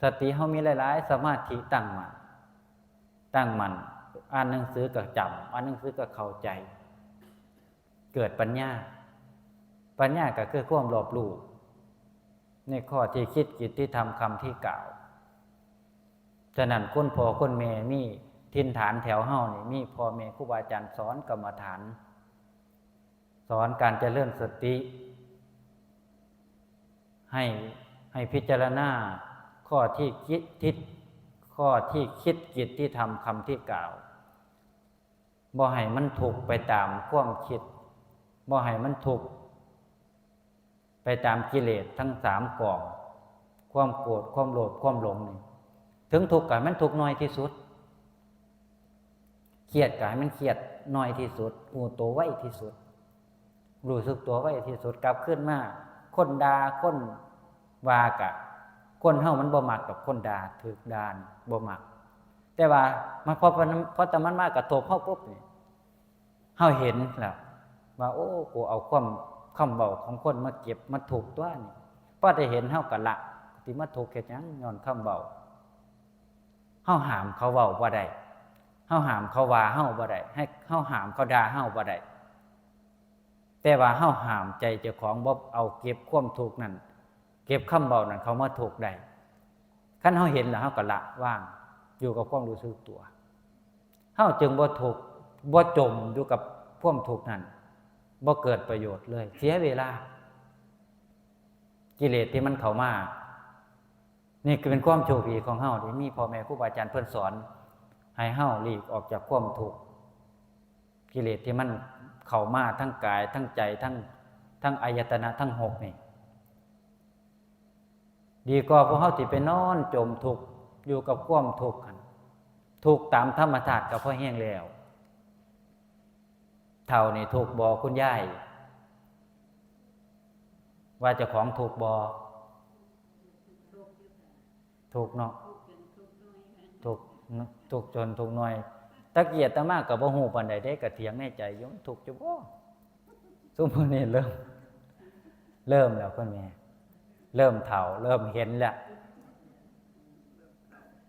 S1: สติเฮามีหลายๆสมาธิตั้งมั่นอ่านหนังสือก็จำอ่านหนังสือก็เข้าใจเกิดปัญญาก็คือความรอบรู้ในข้อที่คิดกิจที่ทำคำที่กล่าวฉะนั้นคนพ่อคนแม่มีทินฐานแถวเฮานี่มีพ่อแม่ครูบาอาจารย์สอนกรรมฐานสอนการเจริญสติให้พิจารณาข้อที่คิดกิจที่ทำคำที่กล่าวบ่ให้มันถูกไปตามความคิดบ่ให้มันถูกไปตามกิเลสทั้ง3กองความโกรธความโลภความหลงนี่ถึงทุกข์ก็ให้มันทุกข์น้อยที่สุดเครียดก็ให้มันเครียดน้อยที่สุดรู้ตัวไว้ที่สุดรู้สึกตัวไว้ที่สุดกลับขึ้นมาคนด่าคนว่ากะคนเฮามันบ่มักกับคนด่าถูกด่าบ่มักแต่ว่ามันพอแต่มันมากระทบเฮาปุ๊บนี่เฮาเห็นแล้วว่าโอ้กูเอาความคำเว้าของคนมาเก็บมาถูกตัวนี่พอได้เห็นเฮาก็ละที่มาถูกเฮ็ดหยังย้อนคำเว้าเฮาห้ามเขาเว้าบ่ได้เฮาห้ามเขาว่าเฮาบ่ได้ให้เฮาห้ามเขาด่าเฮาบ่ได้แต่ว่าเฮาห้ามใจเจ้าของบ่เอาเก็บความทุกข์นั่นเก็บคำเว้านั่นเขามาถูกได้คันเฮาเห็นแล้วเฮาก็ละว่างอยู่กับความรู้สึกตัวเฮาจึงบ่ทุกข์บ่จมอยู่กับความทุกข์นั้นบ่เกิดประโยชน์เลยเสียเวลากิเลสที่มันเข้ามานี่คือเป็นความโชคดีของเฮาที่มีพ่อแม่ครูบาอาจารย์เพิ่นสอนให้เฮาหลีกออกจากความทุกข์กิเลสที่มันเข้ามาทั้งกายทั้งใจทั้งอายตนะทั้ง6นี่ดีกว่าพวกเฮาที่ไปนอนจมทุกข์อยู่กับความทุกข์ทุกข์ตามธรรมชาติก็พอแห้งแล้วเท่านี่ทุกข์บ่คุณยายว่าเจ้าของทุกข์บ่ทุกข์เนาะทุกข์จนทุกข์น้อยตะเกียรตะมากก็บ่ฮู้ปานใดเด้ก็เถียงในใจอยู่ทุกข์อยู่บ่ซุมื้อนี้เริ่มแล้วคุณแม่เริ่มเฒ่าเริ่มเห็นแล้ว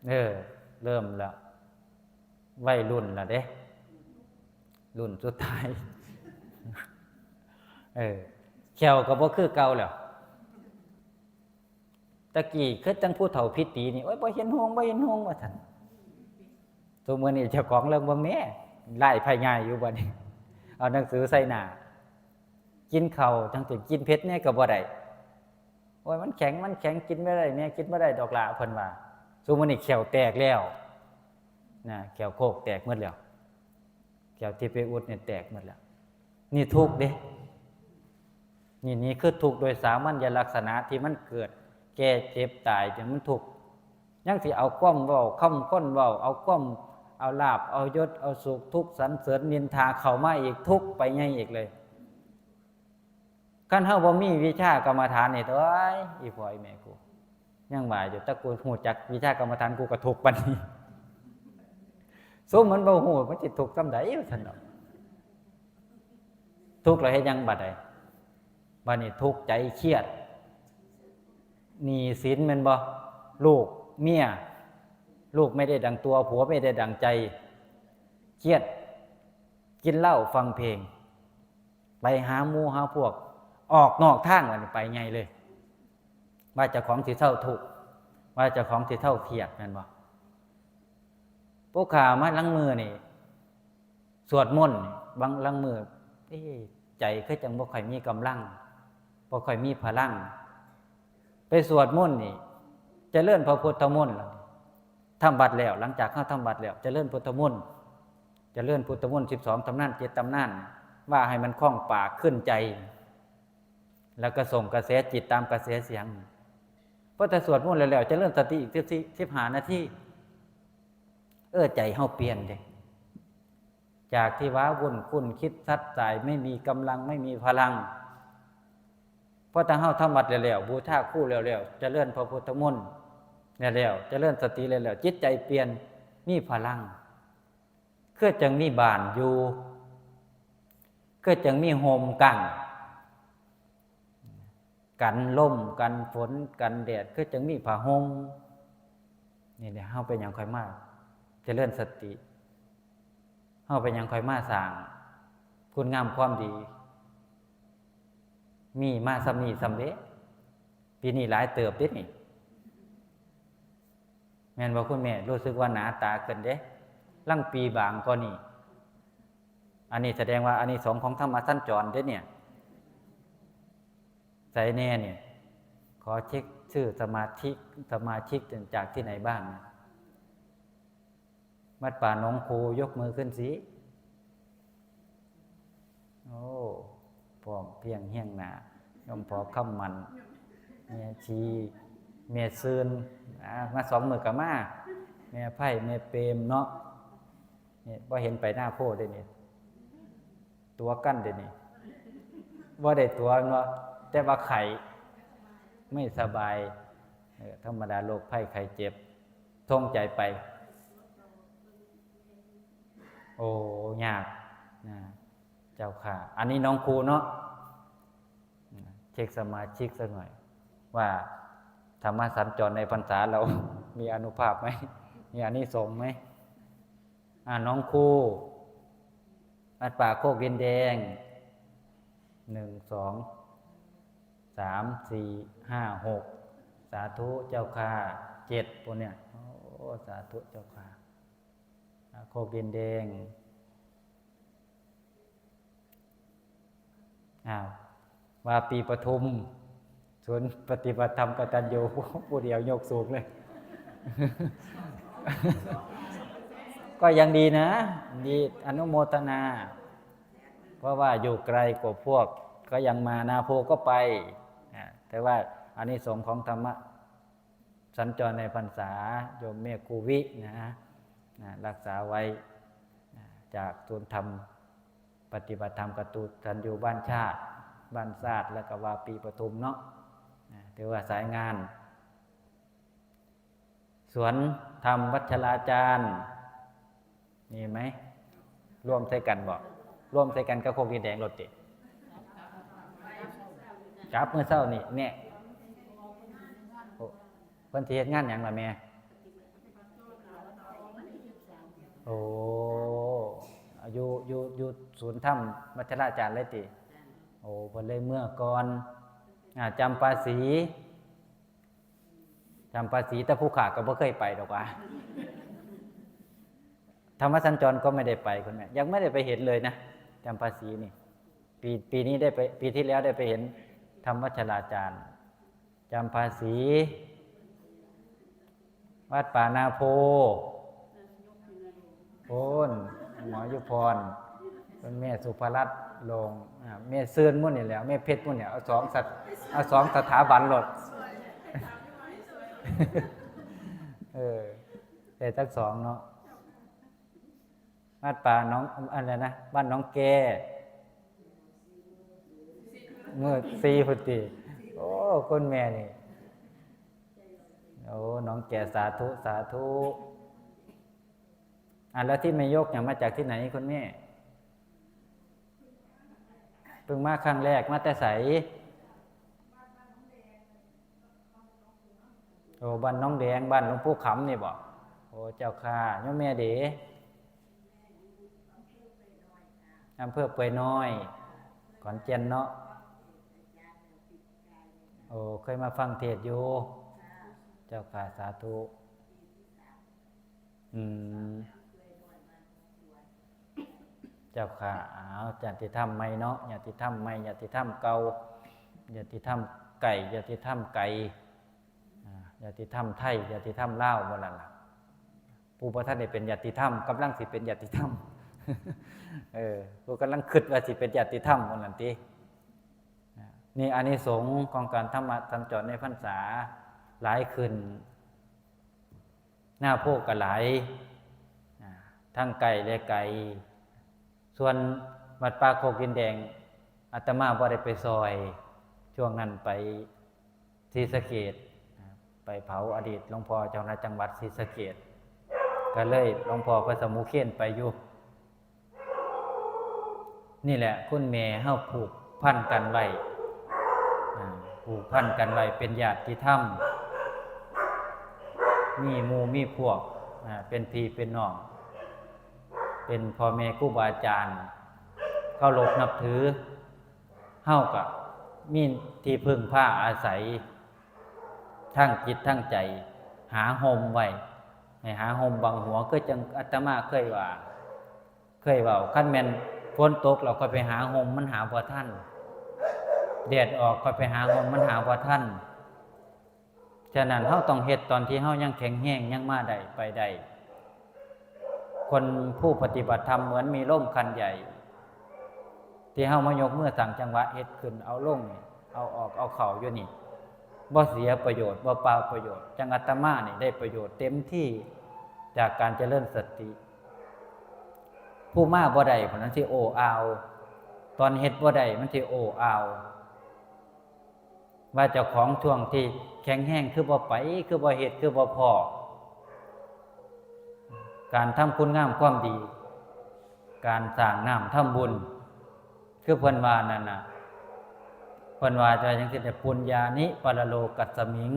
S1: เริ่มแล้ววัยรุ่นแล้วเด้รุ่นสุดท้ายแขวก็บ่คือเก่าแล้วตะกี้คือจังผู้เฒ่าพิตีนี่โอ๊ยบ่เห็นห่วงว่าซั่นซุมื้อนี้เจ้าของเรื่องเบิ่งแม่ไล่ไผง่ายอยู่บัดนี้เอาหนังสือใส่หน้ากินข้าวจังสิกินเผ็ดแน่ก็บ่ได้โอ้ยมันแข็งกินไม่ได้แม่กินบ่ได้ดอกล่ะเพิ่นว่าซุมื้อนี้แขวแตกแล้วนะแขวโคกแตกหมดแล้วแขวที่ไปอุดเนี่ยแตกหมดแล้วนี่ทุกข์เด้นี่คือทุกข์โดยสามัญลักษณะที่มันเกิดแก่เจ็บตายจนมันทุกข์ยังสิเอาความเว้าคำค้นเว้าเอาความเอาลาภเอายศเอาสุขทุกข์สรรเสริญนินทาเข้ามาอีกทุกข์ไปใหญ่อีกเลยคันเฮาบ่มีวิชากรรมฐานนี่ตัวอีพ่ออีแม่กูยังว่าอยู่ตะกูฮู้จักวิชากรรมฐานกูก็ทุกข์ปานนี้ซุมมันบ่ฮู้มันสิทุกข์ซำใดว่าซั่นดอกทุกข์แล้วเฮ็ดหยังบัดใดบัดนี้ทุกข์ใจเครียดหนี้สินแม่นบ่ลูกเมียลูกไม่ได้ดังตัวผัวไม่ได้ดังใจเครียดกินเหล้าฟังเพลงไปหาหมู่หาพวกออกนอกทางวันไปไงเลยว่าเจ้าของสิเท่าทุกข์ว่าเจ้าของสิเท่าเครียดแม่นบ่พวกข้ามาล้างมือนี่สวดมนต์บางล้างมือ ใจคือจังบ่ค่อยมีกำลังบ่ค่อยมีพลังไปสวดมนต์นี่เจริญพระพุทธมนต์ล่ะทำบัดแล้วหลังจากเข้าทำบัดแล้วเจริญพุทธมนต์เจริญพุทธมนต์12ตำนาน7ตำนานว่าให้มันคล่องปากขึ้นใจแล้วก็ส่งกระแสจิตตามกระแสเสียงพอแต่สวดมนต์แล้วเจริญสติอีก15นาทีใจเฮาเปลี่ยนเด้จากที่ว้าวุ่นคุ้นคิดซัดสายไม่มีกำลังไม่มีพลังเพราะถ้าเฮาทำบัดแล้วบูชาครูแล้วเจริญพระพุทธมนต์แล้วเจริญสติแล้วจิตใจเปลี่ยนมีพลังคือจังมีบ้านอยู่คือจังมีโฮมกันลมกันฝนกันแดดคือจังมีผ้าห่มนี่แหละเฮาเป็นหยังค่อยมากเจริญสติเฮาเป็นหยังค่อยมาสร้างคุณงามความดีมีมาสำนีสำเร็จปีนี้หลายเติบเด้นี่แม่นบ่คุณแม่รู้สึกว่าหนาตาขึ้นเด้ลังปีบางก็นี่อันนี้แสดงว่าอานิสงส์ของธรรมสัญจรเด้เนี่ยใส่แน่เนี่ยขอเช็คชื่อสมาชิกจากที่ไหนบ้างนะวัดป่าหนองคูยกมือขึ้นสิโอ้พร้อมเพียงเฮียงหน้ายมพอค่ำมันเมียชีเมียซืนมา2 มื้อก็มาแม่ไผ่แม่เปรมเนาะนี่บ่เห็นไปหน้าโพดได้นี่ตัวกั้นได้นี่บ่ได้ตัวเนาะแต่ว่าไข้ไม่สบายธรรมดาโรคไข้ไข้เจ็บท่องใจไปโอ้ยากนะเจ้าค่ะอันนี้น้องครูเนาะเช็คสมาชิกสักหน่อยว่าธรรมสัญจรในพรรษาเรามีอานุภาพไหมมีอานิสงส์ไหมน้องครูวัดป่าโคกดินแดง1 2 3 4 5 6สาธุเจ้าค่ะ7พวกเนี่ยโอ้สาธุเจ้าค่ะโคกดินแดงว่าปีปทุมศูนย์ปฏิบัติธรรมกตัญญูผู้เดียวยกสูงเลย ก็ยังดีนะดีอนุโมทนาเพราะว่าอยู่ไกลกว่าพวกก็ยังมานาโพก็ไปแต่ว่าอานิสงส์ของธรรมะสัญจรในพรรษาโยมเมฆคูวินะรักษาไว้จากศูนย์ธรรมปฏิบัติธรรมกตุตัญญูบ้านชาติบ้านศาสตร์และก็ว่าปีปทุมเนาะถือว่าสายงานสวนธรรมวัชราจารย์มีไหมร่วมใช้กันบ่ร่วมใช้กันกับโคกดินแดงรถติจับเมื่อเช้านี่เนี่ยเพิ่นสิเฮ็ดงานหยังล่ะแม่โอ้อยู่ศูนย์ธรรมวัชราจารย์เลยติโอ้เพิ่นเลยเมื่อก่อนจำปาสีแต่ผู้ขาก็บ่เคยไปดอกว่าธรรมสัญจรก็ไม่ได้ไปคุณแม่ยังไม่ได้ไปเห็นเลยนะจำปาสีนี่ปีนี้ได้ไปปีที่แล้วได้ไปเห็นธรรมวัชราจารย์จำปาสีวัดป่านาโพโอ้นหมอยุพรเป็นแม่สุภรัตน์ลงแม่เสื่อนมุ่นนี่แหละแม่เพชรมุ่นเนี่ยเอา2 สถาบันหลดแต่ทั้ง2เนาะวัดป่าน้องอะไรนะบ้านน้องแก่เมื่อ4 พฤศจิโอ้คนแม่นี่โอ้น้องแก่สาธุแล้วที่ไม่ยกเนี่ยมาจากที่ไหนคุณแม่เพิ่งมาครั้งแรกมาแต่ไสโอ้บ้านน้องแดงบ้านหลวงปู่ขำนี่บ่โอ้เจ้าค่ะโยมแม่เด๋อำเภอเปื่อยน้อยขอนแก่นเนาะโอ้เคยมาฟังเทศน์อยู่เจ้าค่ะสาธุเ จ้าค่ะญาติธรรมใหม่เนาะญาติธรรมใหม่ญาติธรรมเก่าญาติธรรมไก่ญาติธรรมไก่ญาติธรรมไทยญาติธรรมลาวบ่นั่นล่ะผู้บ่ทันได้เป็นญาติธรรมกำลังสิเป็นญาติธรรมผู้กำลังคิดว่าสิเป็นญาติธรรมบ่นั่นตินี่อานิสงส์ของการธรรมะสัญจรในพรรษาหลายขึ้นหน้าโพกก็หลายทั้งไก่และไก่ส่วนวัดป่าโคกดินแดงอาตมาบ่ได้ไปซอยช่วงนั้นไปศรีสะเกษไปเผาอดีตหลวงพ่อเจ้าคณะจังหวัดศรีสะเกษก็เลยหลวงพ่อพระสมุเขนไปอยู่นี่แหละคุณแม่เฮาผูกพันกันไว้ผูกพันกันไว้เป็นญาติธรรมมีหมู่มีพวกเป็นพี่เป็นน้องเป็นพ่อแม่ครูบาอาจารย์เคารพนับถือเฮาก็มีที่พึ่งพาอาศัยทั้งจิตทั้งใจหาโฮมไว้ให้หาโฮมบังหัวคือจังอาตมาเคยเว้าคันแม่นฝนตกเราก็ไปหาโฮมมันหาบ่ทันแดดออกก็ไปหาโฮมมันหาบ่ทันฉะนั้นเฮาต้องเฮ็ดตอนที่เฮายังแข็งแรงยังมาได้ไปได้คนผู้ปฏิบัติธรรมเหมือนมีร่มคันใหญ่ที่เฮามายกมือสั่งจังหวะเฮ็ดขึ้นเอาลงเอาออกเอาเข้าอยู่นี่บ่เสียประโยชน์บ่เปล่าประโยชน์จังอาตมานี่ได้ประโยชน์เต็มที่จากการเจริญสติผู้มาบ่ได้เพราะนั้นสิโอ้อาวตอนเฮ็ดบ่ได้มันสิโอ้อาวว่าเจ้าของช่วงที่แข็งแรงคือบ่ไปคือบ่เฮ็ดคือบ่พอการทำคุณงามความดีการสร้างน้ำทำบุญคือเพิ่นว่านั่นน่ะเพิ่นว่าจะจังซี่แต่ปุญญานิปรโลกัสสมิง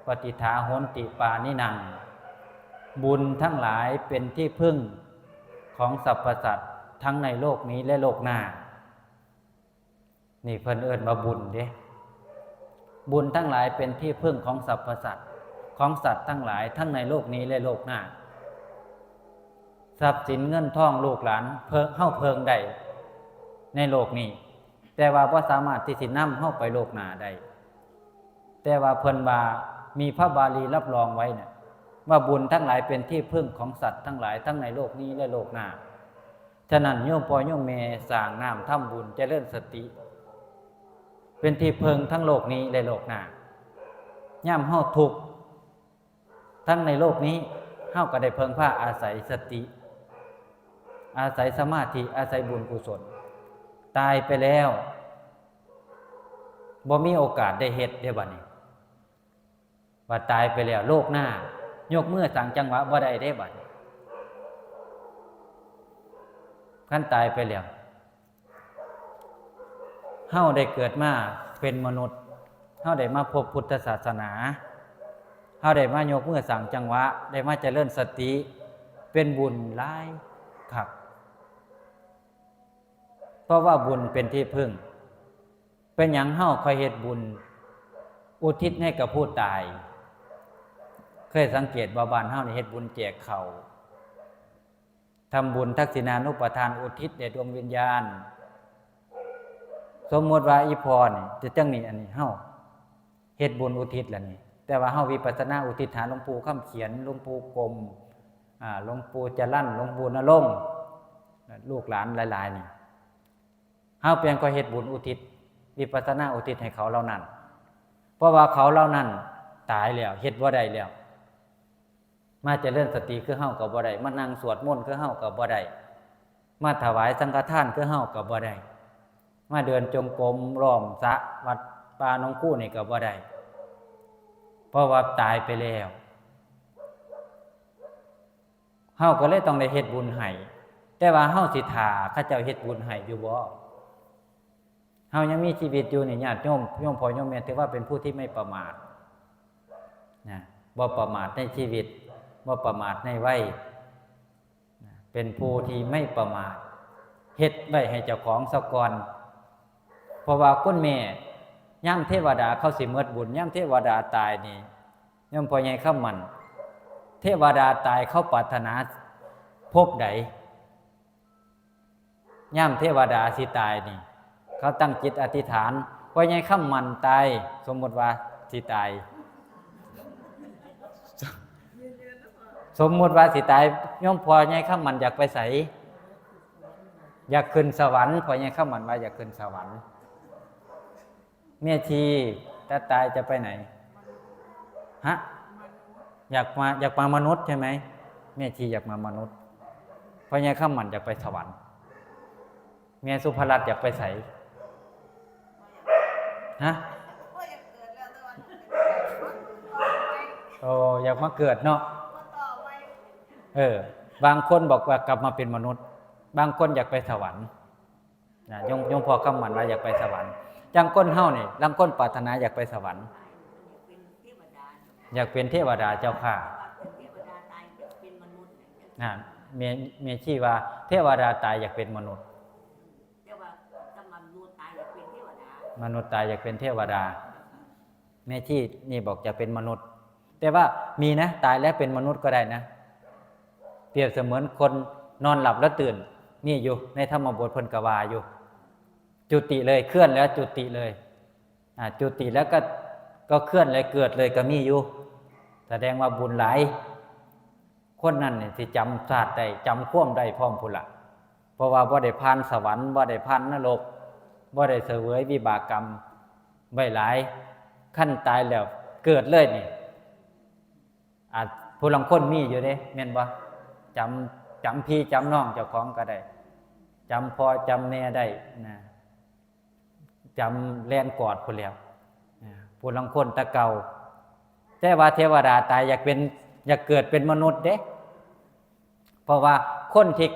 S1: ปฏิฐาโหนติปานินังบุญทั้งหลายเป็นที่พึ่งของสรรพสัตว์ทั้งในโลกนี้และโลกหน้านี่เพิ่นเอิ้นว่าบุญเด้บุญทั้งหลายเป็นที่พึ่งของสรรพสัตว์ของสัตว์ทั้งหลายทั้งในโลกนี้และโลกหน้าทรัพย์สินเงินทองลูกหลานเพิงได้ในโลกนี้แต่ว่าบ่สามารถที่สินำเฮาไปโลกหน้าได้แต่ว่าเพิ่นว่ามีพระบาลีรับรองไว้เนี่ยว่าบุญทั้งหลายเป็นที่พึ่งของสัตว์ทั้งหลายทั้งในโลกนี้และโลกหน้าฉะนั้นโยมพ่อโยมแม่สร้างน้ำทำบุญเจริญสติเป็นที่พึ่งทั้งโลกนี้และโลกหน้าย่ำเฮาทุกข์ทั้งในโลกนี้เฮาก็ได้เพิ่งพาอาศัยสติอาศัยสมาธิอาศัยบุญกุศลตายไปแล้วบ่มีโอกาสได้เฮ็ดได้บัดนี้ว่าตายไปแล้วโลกหน้ายกมือสั่งจังหวะบ่ได้ได้บัดคันตายไปแล้วเฮาได้เกิดมาเป็นมนุษย์เฮาได้มาพบพุทธศาสนาเฮาได้มายกมือสั่งจังหวะได้มาเจริญสติเป็นบุญหลายคักเพราะว่าบุญเป็นที่พึ่งเป็นหยังเฮาค่อยเฮ็ดบุญอุทิศให้กับผู้ตายเคยสังเกตว่าบ้านเฮานี่เฮ็ดบุญแจกข้าวทำบุญทักษิณานุปทานอุทิศแด่ดวงวิญญาณสมมติว่าอีพรนี่จะจังนี่อันนี้เฮาเฮ็ดบุญอุทิศล่ะนี่แต่ว่าเฮาวิปัสสนาอุทิศหาหลวงปู่คำเขียนหลวงปู่กรมหลวงปู่จรัญหลวงปู่นรงค์ลูกหลานหลายๆนี่เฮาเพียงก็เฮ็ดบุญอุทิศวิปัสสนาอุทิศให้เขาเหล่านั้นเพราะว่าเขาเหล่านั้นตายแล้วเฮ็ดบ่ได้แล้วมาเจริญสติคือเฮาก็บ่ได้มานั่งสวดมนต์คือเฮาก็บ่ได้มาถวายสังฆทานคือเฮาก็บ่ได้มาเดินจงกรมล้อมสระวัดป่าหนองคู่นี่ก็บ่ได้เพราะว่าตายไปแล้วเฮาก็เลยต้องได้เฮ็ดบุญให้แต่ว่าเฮาสิท่าเขาเจ้าเฮ็ดบุญให้อยู่บ่เฮายังมีชีวิตอยู่นี่ญาติโยมพ่อโยมแม่ถือว่าเป็นผู้ที่ไม่ประมาทนะบ่ประมาทในชีวิตบ่ประมาทในวัยเป็นผู้ที่ไม่ประมาทเฮ็ดไว้ให้เจ้าของซะก่อนเพราะว่าคุณแม่ย่ำเทวดาเขาสิหมดบุญย่ำเทวดาตายนี่ย่อมพ่อใหญ่ข้ามันเทวดาตายเขาปรารถนาพบใด ย่ามเทวดาสิตายนี่เขาตั้งจิตอธิษฐานว่าไงค่ำมันตายสมมติว่าสิตายสมมติว่าสิตายย่อมพอไงค่ำมันอยากไปไสอยากขึ้นสวรรค์พอไงค่ำมันว่าอยากขึ้นสวรรค์เมียชีถ้าตายจะไปไหนฮะอยากมามนุษย์ใช่ไหมเมียชีอยากมามนุษย์พอไงค่ำมันอยากไปสวรรค์เมียสุภรัตน์อยากไปไสฮะโอ้อยากมาเกิดเนาะบางคนบอกว่ากลับมาเป็นมนุษย์บางคนอยากไปสวรรค์ยงพอคำหมันว่าอยากไปสวรรค์จังก้นเฮานี่ลำก้นปรารถนาอยากไปสวรรค์อยากเป็นเทวดาเจ้าค่ะเมียชี้ว่าเทวดาตายอยากเป็นมนุษย์มนุษย์ตายอยากเป็นเทวดาแม่ที่นี่บอกจะเป็นมนุษย์แต่ว่ามีนะตายแล้วเป็นมนุษย์ก็ได้นะเปรียบเสมือนคนนอนหลับแล้วตื่นนี่อยู่ในธรรมบทเพิ่นกวาอยู่จุติเลยเคลื่อนแล้วจุติเลยจุติแล้วก็เคลื่อนเลยเกิดเลยก็มีอยู่แสดงว่าบุญหลายคนนั้นเนี่ยที่จำศาสตร์ได้จำข่วมได้พร้อมพุ่นละเพราะว่าบ่ได้ผ่านสวรรค์บ่ได้ผ่านนรกบ่ได้เสวยวิบากกรรมไว้หลายขั้นตายแล้วเกิดเลยนี่ผู้ลางคนมีอยู่เด้แม่นบ่จำพี่จำน้องเจ้าของก็ได้จำพ่อจำแม่ได้นะจำแล่นกอดพุ่นแล้วผู้ลางคนตะเก่าแต่ว่าเทวดาตายอยากเกิดเป็นมนุษย์เด้เพราะว่าคนที่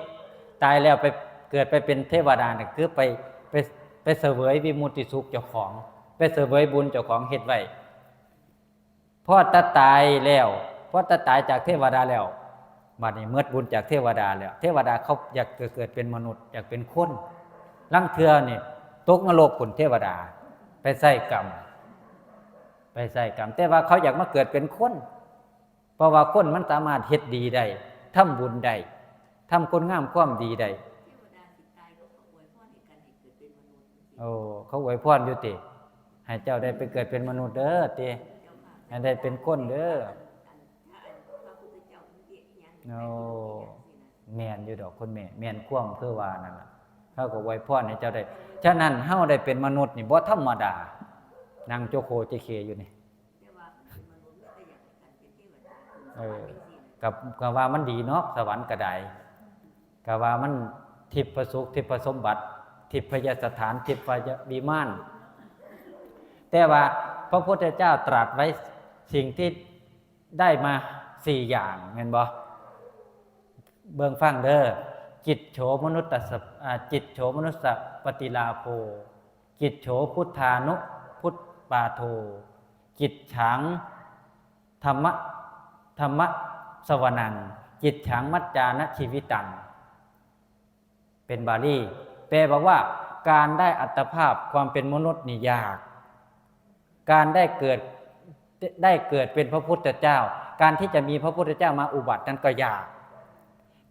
S1: ตายแล้วไปเกิดไปเป็นเทวดาเนี่ยคือไปเสวยวิมุตติสุขเจ้าของไปเสวยบุญเจ้าของเฮ็ดไว้พอตาตายแล้วพอตาตายจากเทวดาแล้วบัดนี้เมื่อบุญจากเทวดาแล้วเทวดาเขาอยากเกิดเป็นมนุษย์อยากเป็นคนลังเทื่อนี่ตกนรกผลเทวดาไปใส่กรรมแต่ว่าเขาอยากมาเกิดเป็นคนเพราะว่าคนมันสามารถเฮ็ดดีได้ทำบุญได้ทำคุณงามความดีได้โอ้เขาอวยพรอยู่ติให้เจ้าได้ไปเกิดเป็นมนุษย์เด้อติให้ได้เป็นคนเด้อโอ้แม่นอยู่ดอกคนแม่นความเพื่อว่านั่นล่ะเขาก็อวยพรให้เจ้าได้ฉะนั้นเฮาได้เป็นมนุษย์นี่บ่ธรรมดานั่งโจโคเจเคอยู่นี่กับว่ามันดีเนาะสวรรค์ก็ได้กับว่ามันทิพสุขทิพสมบัติทิพยสถานทิพยวิมานแต่ว่าพระพุทธเจ้าตรัสไว้สิ่งที่ได้มา4อย่างเห็นบ่เบิ่งฟังเด้อจิตโฉมนุสจิตโฉมนุสสปฏิลาโภจิตโฉพุทธานุพุทธปาโทจิตฉังธรรมะสวนังจิตฉังมัจจานะชีวิตังเป็นบาลีแปลว่าการได้อัตภาพความเป็นมนุษย์นี่ยากการได้เกิดเป็นพระพุทธเจ้าการที่จะมีพระพุทธเจ้ามาอุบัตินั้นก็ยาก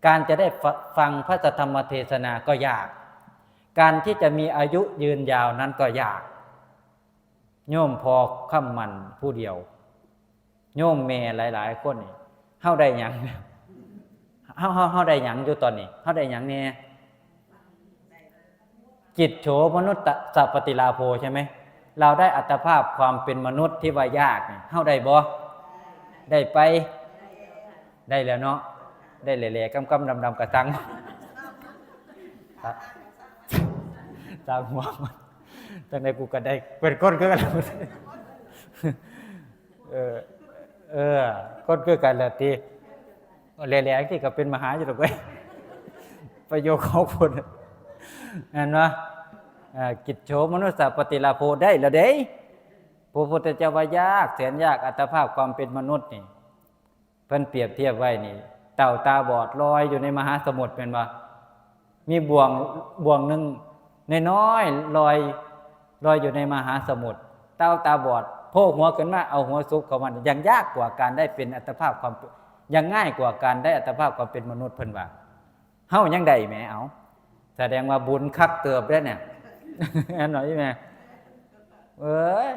S1: การจะได้ฟังพระธรรมเทศนาก็ยากการที่จะมีอายุยืนยาวนั้นก็ยากโยมพอค่ำมันผู้เดียวโยมแม่หลายๆคนนี่เฮาได้หยังเฮาได้หยังอยู่ตอนนี้เฮาได้หยังแน่จิตโฉมนุสสปฏิลาโภใช่ไหมเราได้อัตภาพความเป็นมนุษย์ที่ว่ายากนี่เฮาได้บ่ได้ไปได้แล้วเนาะได้แหล่ๆกำๆดำๆกระตังตามหัวมันจังได๋กูก็ได้เป็นคนคือกันคนคือกันแล้วติแหล่ๆที่ก็เป็นมหาอยู่ดอกเว้ยประโยคของคนนั่นว่ากิจโฉมนุสสปฏิลาโภได้แล้วเด้พระพุทธเจ้าว่ายากแสนยากอัตภาพความเป็นมนุษย์นี่เพิ่นเปรียบเทียบไว้นี่เต่าตาบอดลอยอยู่ในมหาสมุทรเป็นว่ามีบ่วงนึงน้อยๆลอยอยู่ในมหาสมุทรเต่าตาบอดโผล่หัวขึ้นมาเอาหัวซุกเข้ามันยังยากกว่าการได้เป็นอัตภาพความยังง่ายกว่าการได้อัตภาพความเป็นมนุษย์เพิ่นว่าเฮายังได้แหมเอา แสดงว่าบุญคักเติบได้เนี่ย อันหน่อยใช่ไหมเอ้ย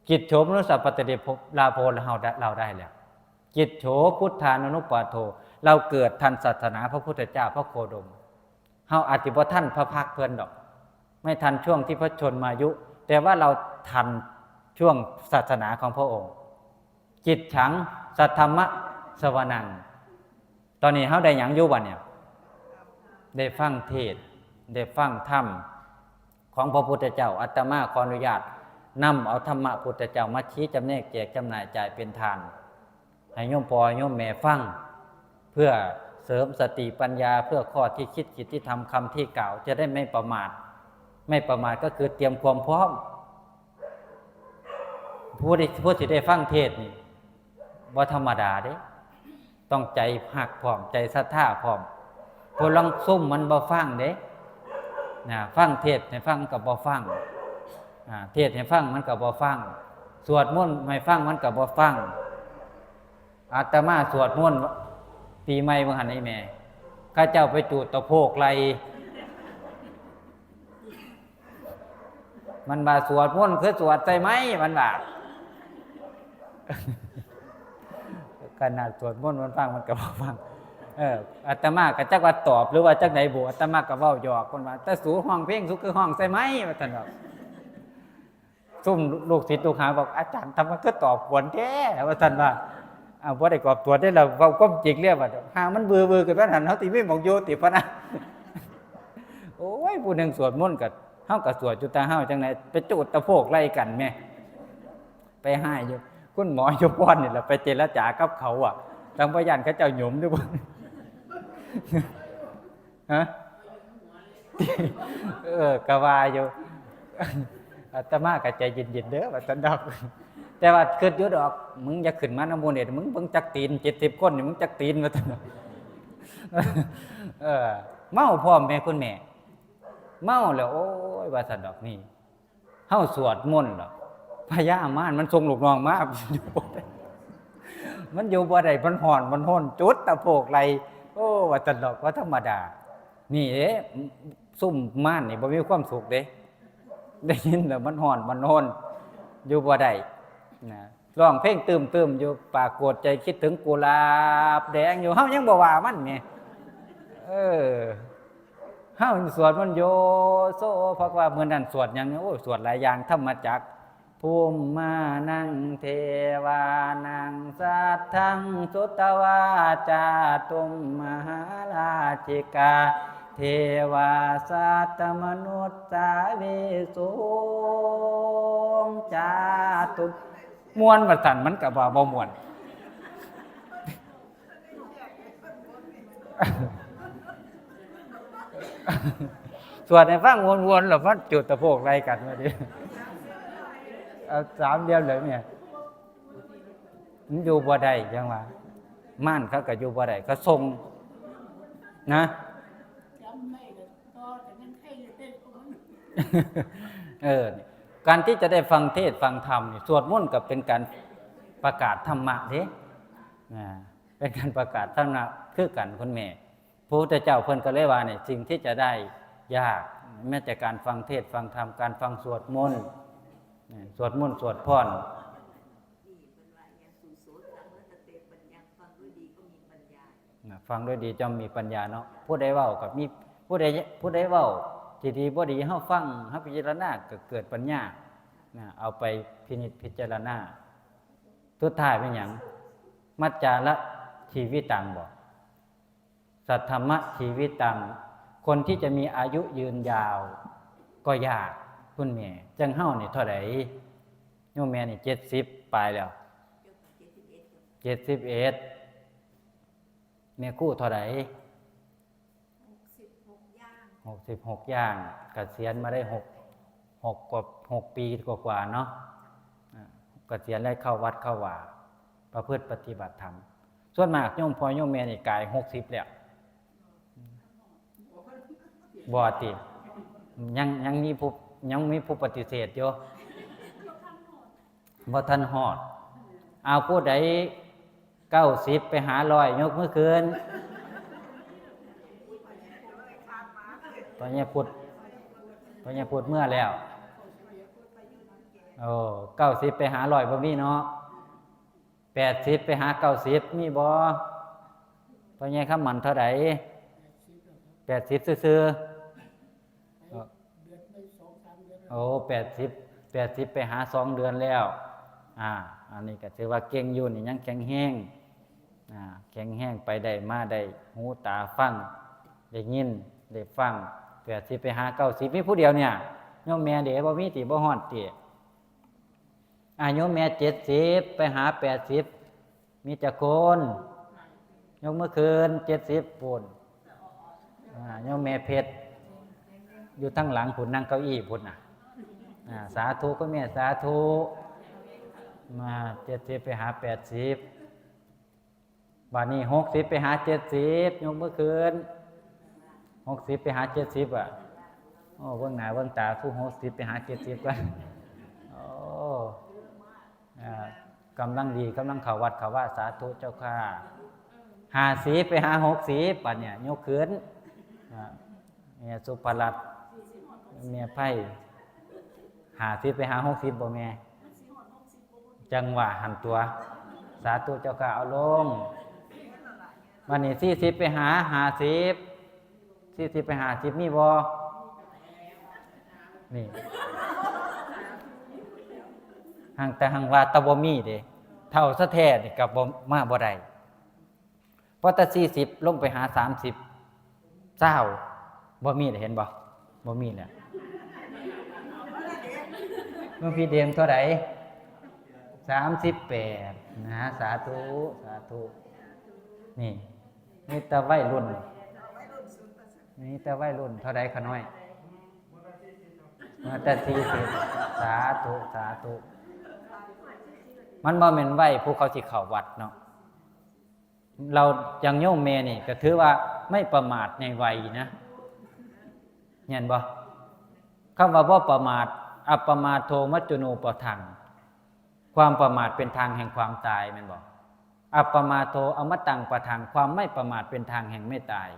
S1: กิจโฉมนุสัพพติเดภลาโภเราได้แล้วกิจโฉพุทธานุปาโทเราเกิดทันศาสนาพระพุทธเจ้าพระโคดมเฮาอาจจะบ่ทันพระพักเพิ่นดอกไม่ทันช่วงที่พระชนมายุแต่ว่าเราทันช่วงศาสนาของพระองค์จิตฉังสัทธรรมะสวนังตอนนี้เฮาได้หยังอยู่บ่เนี่ยได้ฟังเทศน์ได้ฟังธรรมของพระพุทธเจ้าอาตมาขออนุญาตนำเอาธรรมะพุทธเจ้ามาชี้จำแนกแจกจำหน่ายจ่ายเป็นทานให้โยมพ่อโยมแม่ฟังเพื่อเสริมสติปัญญาเพื่อข้อที่คิดจิตที่ทำคำที่กล่าวจะได้ไม่ประมาทไม่ประมาทก็คือเตรียมความพร้อมผู้ที่ได้ฟังเทศน์นี่บ่ธรรมดาเด้ต้องใจหักพร้อมใจศรัทธาพร้อมผู้ลังซุ่มมันบ่ฟังเด้ฟังเทศน์ให้ฟังกับบ่ฟังเทศน์ให้ฟังมันกับบ่ฟังสวดมนต์ให้ฟังมันกับบ่ฟังอาตมาสวดมนต์ปีใหม่เมื่อหันไอ้แม่ข้าเจ้าไปจูดตะโพกไรมันว่าสวดมนต์คือสวดใส่ไหมมันว่าขนาดสวดมนต์มันฟังมันกับบ่ฟังอาตมาก็จักว่าตอบหรือว่าจักไหนบ่อาตมาก็เว้าหยอกคนว่าแต่สูห้องเพลงสุคือห้องใส่ไหมว่าซั่นดอกซุ่มลูกศิษย์ลูกหาบอกอาจารย์ทำมันก็ตอบกวนแท้ว่าซั่นว่าบ่ได้กอบตัวได้แล้วเว้าความจริงเรียกว่าหามันเบื่อๆกันว่าหั่นเฮาสิมีหม่องอยู่ติพะนะโอ้ยผู้หนึงสวดมนต์ก็เฮาก็สวดอยู่แต่เฮาจังได๋ไปจูดตะโพกไล่กันแม่ไปหายอยู่คุณหมออยู่ป้อนนี่ล่ะไปเจรจากับเขาทางพยานเขาเจ้าหยุมด้วยบ่ฮะก็ว่าอยู่อาตมาก็ใจเย็นๆเด้อว่าซั่นดอกแต่ว่าคิดอยู่ดอกมึงอย่าขึ้นมานำหมู่นี่มึงเบิ่งจักตีน70คนนี่มึงจักตีนว่าซั่นดอกเมาพร้อมแม่คุณแม่เมาแล้วโอ้ยว่าซั่นดอกนี่เฮาสวดมนต์ดอกพญามารมันส่งลูกน้องมามันอยู่บ่ได้มันฮ้อนมันฮ้อนจุดตะโพกไหลโอ้ว่าซั่นดอกว่าธรรมดานี่เด้ซุ่มม่านนี่บ่มีความสุขเด้ได้ยินแล้วมันฮ้อนมันฮ้อนอยู่บ่ได้นะร้องเพลงตึมๆอยู่ปากโกรธใจคิดถึงกุหลาบแดงอยู่เฮายังบ่ว่ามันแหมเฮาสวดมันโยโซเพราะว่ามื้อนั้นสวดหยังโอ้สวดหลายอย่างธรรมจักรภูมิมานังเทวานังสัทธังสุตวาจาตุมมหาราชิกาเทวาสัตตมนุษย์สาวิสุงจาตุมวนว่าซั่นมันก็บ่ม่วนสวดให้ฟังวนๆแล้วมันจุดตะโพกไล่กันว่าดิ3เดือนเลยเนี่ยมันอยู่บ่ได้จังว่าม่านเขาก็อยู่บ่ได้ก็ส่งนะการที่จะได้ฟังเทศฟังธรรมนี่สวดมนต์ก็เป็นการประกาศธรรมะเด้เป็นการประกาศธรรมะคือกันคุณแม่พระพุทธเจ้าเพิ่นก็เลยว่าเนี่ยสิ่งที่จะได้ยากแม้แต่การฟังเทศฟังธรรมการฟังสวดมนต์สวดพรฟังด้วยดีจะมีปัญญาเนาะผู้ใดเว้ากับมีผู้ใดเว้าที่ดีบ่ดีเฮาฟังเฮาพิจารณาก็เกิดปัญญาเอาไปพินิจพิจารณาสุดท้ายเป็นหยังมัจจาระชีวิตังบ่สัทธรรมะชีวิตังคนที่จะมีอายุยืนยาวก็ยากคุณแม่จังเฮานี่เท่าใดโยมแม่นี่70ปลายแล้ว71แม่กู้เท่าใด66ย่างเกษียณมาได้6 ปีกว่าๆเนาะเกษียณได้เข้าวัดเข้าว่าประพฤติปฏิบัติธรรมส่วนมากโยมพ่อโยมแม่นี่กาย60แล้วบ่ติยังมีผู้ปฏิเสธอยู่บ่ทันฮอดเอาผู้ใด90ไปหา100ยกมือขึ้น อใหญ่พุทธพ่อใหญ่พุทธเมื่อแล้วโอ้90ไปหา100บ่มีเนาะ80ไปหา90มีบ่พ่อใหญ่คำมันเท่าใด80ซื่อๆโอ้80ไปหา2 เดือนแล้วอันนี้ก็ถือว่าเก่งอยู่นี่ยังแข็งแรงแข็งแรงไปได้มาได้หูตาฟังได้ยินได้ฟัง80ไปหา90มีผู้เดียวเนี่ยโยมแม่เด้บ่มีติบ่ฮอดติโยมแม่70ไปหา80มีจักคนยกเมื่อคืน70ปุ่นโยมแม่เพชรอยู่ทั้งหลังพุ่นนั่งเก้าอี้พุ่นน่ะสาธุก็แม่สาธุมา70ไปหา80บัดนี้60ไปหา70ยกเมื่อคืน60ไปหา70โอ้เบิ่งหน้าเบิ่งตาผู้60ไปหา70ก่อนโอ้กำลังดีกำลังเข้าวัดเข้าว่าสาธุเจ้าค่ะ50ไปหา60บัดเนี่ยยกขึ้นแม่สุภรัตน์แม่ไผ50ไปหา60บ่แม่จังหวะหันตัวสาธุเจ้าค่ะเอาลงวันนี้40ไปหา50 40ไป50มีบ่นี่ห่างแต่ห่างว่าตะบ่มีเด้เท่าซะแท้นี่ก็บ่มาบ่ได้เพราะแต่40ลงไปหา30เจ้าบ่มีได้เห็นบ่มีแหละหลวงพี่เดมเท่าใด38นะสาธุสาธุนี่แต่วัยรุ่นนี่แต่วัยรุ่นเท่าใดขะน้อยมาแต่40สาธุสาธุมันบ่แม่นวัยผู้เขาสิเข้าวัดเนาะเราอย่างโยมแม่นี่ก็ถือว่าไม่ประมาทในวัยนะเห็นบ่คำว่าบ่ประมาทอัปปมาโทมัจจุโนปทังความประมาทเป็นทางแห่งความตายแม่นบ่อัปปมาโทอมตังปทังความไม่ประมาทเป็นทางแห่งไม่ตาย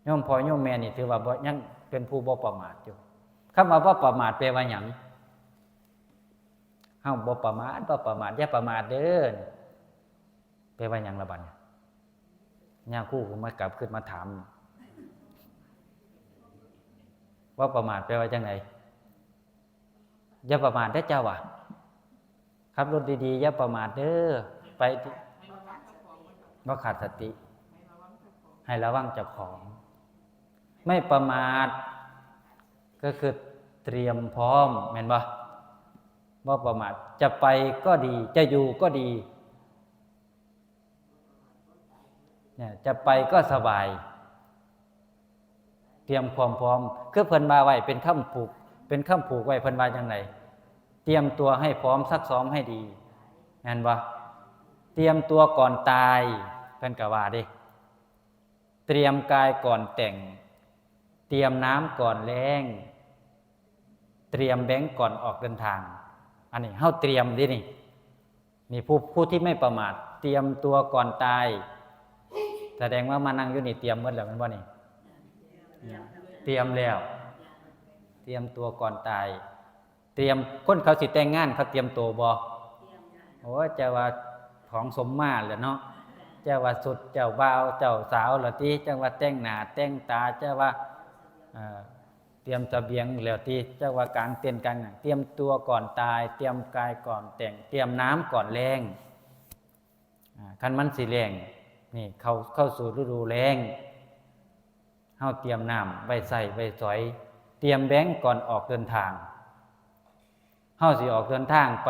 S1: โยมพ่อโยมแม่นี่ถือว่าบ่ยังเป็นผู้บ่ประมาทอยู่คำว่าบ่ประมาทแปลว่าหยังเฮาบ่ประมาทอย่าประมาทเด้อแปลว่าหยังล่ะบัดนี้ย่าครูผมมากลับขึ้นมาถามว่าประมาทแปลว่าจังไดอย่าประมาทเด้อเจ้าว่ะขับรถดีๆอย่าประมาทเด้อไปบ่ขาดสติให้ระวังเจ้าของไม่ประมาทก็คือเตรียมพร้อมแม่นบ่ประมาทจะไปก็ดีจะอยู่ก็ดีเนี่ยจะไปก็สบายเตรียมความพร้อมคือเพิ่นมาไว้เป็นคำผูกไว้เพิ่นว่าจังไดเตรียมตัวให้พร้อมซักซ้อมให้ดีแม่นบ่เตรียมตัวก่อนตายเพิ่นก็ว่าเด้เตรียมกายก่อนแต่งเตรียมน้ำก่อนแล้งเตรียมแบงก์ก่อนออกเดินทางอันนี้เฮาเตรียมดินี่ผู้ที่ไม่ประมาทเตรียมตัวก่อนตายแสดงว่ามานั่งอยู่นี่เตรียมหมดแล้วแม่นบ่นี่เตรียมแล้วเตรียมตัวก่อนตายเตรียมคนเขาสิแต่งงานเขาเตรียมตัวบ่โอ้จะว่าของสมมาตรแหละเนาะจะว่าสุดเจ้าบ่าวเจ้าสาวล่ะติจังว่าแต่งหน้าแต่งตาจะว่าเตรียมเสบียงแล้วติจะว่ากลางเต็นท์กันเตรียมตัวก่อนตายเตรียมกายก่อนแต่งเตรียมน้ำก่อนแล้งคันมันสิแล้งนี่เข้าสู่ฤดูแล้งเฮาเตรียมน้ำไว้ใส่ไว้สอยเตรียมแบงก์ก่อนออกเดินทางเฮาสิออกเดินทางไป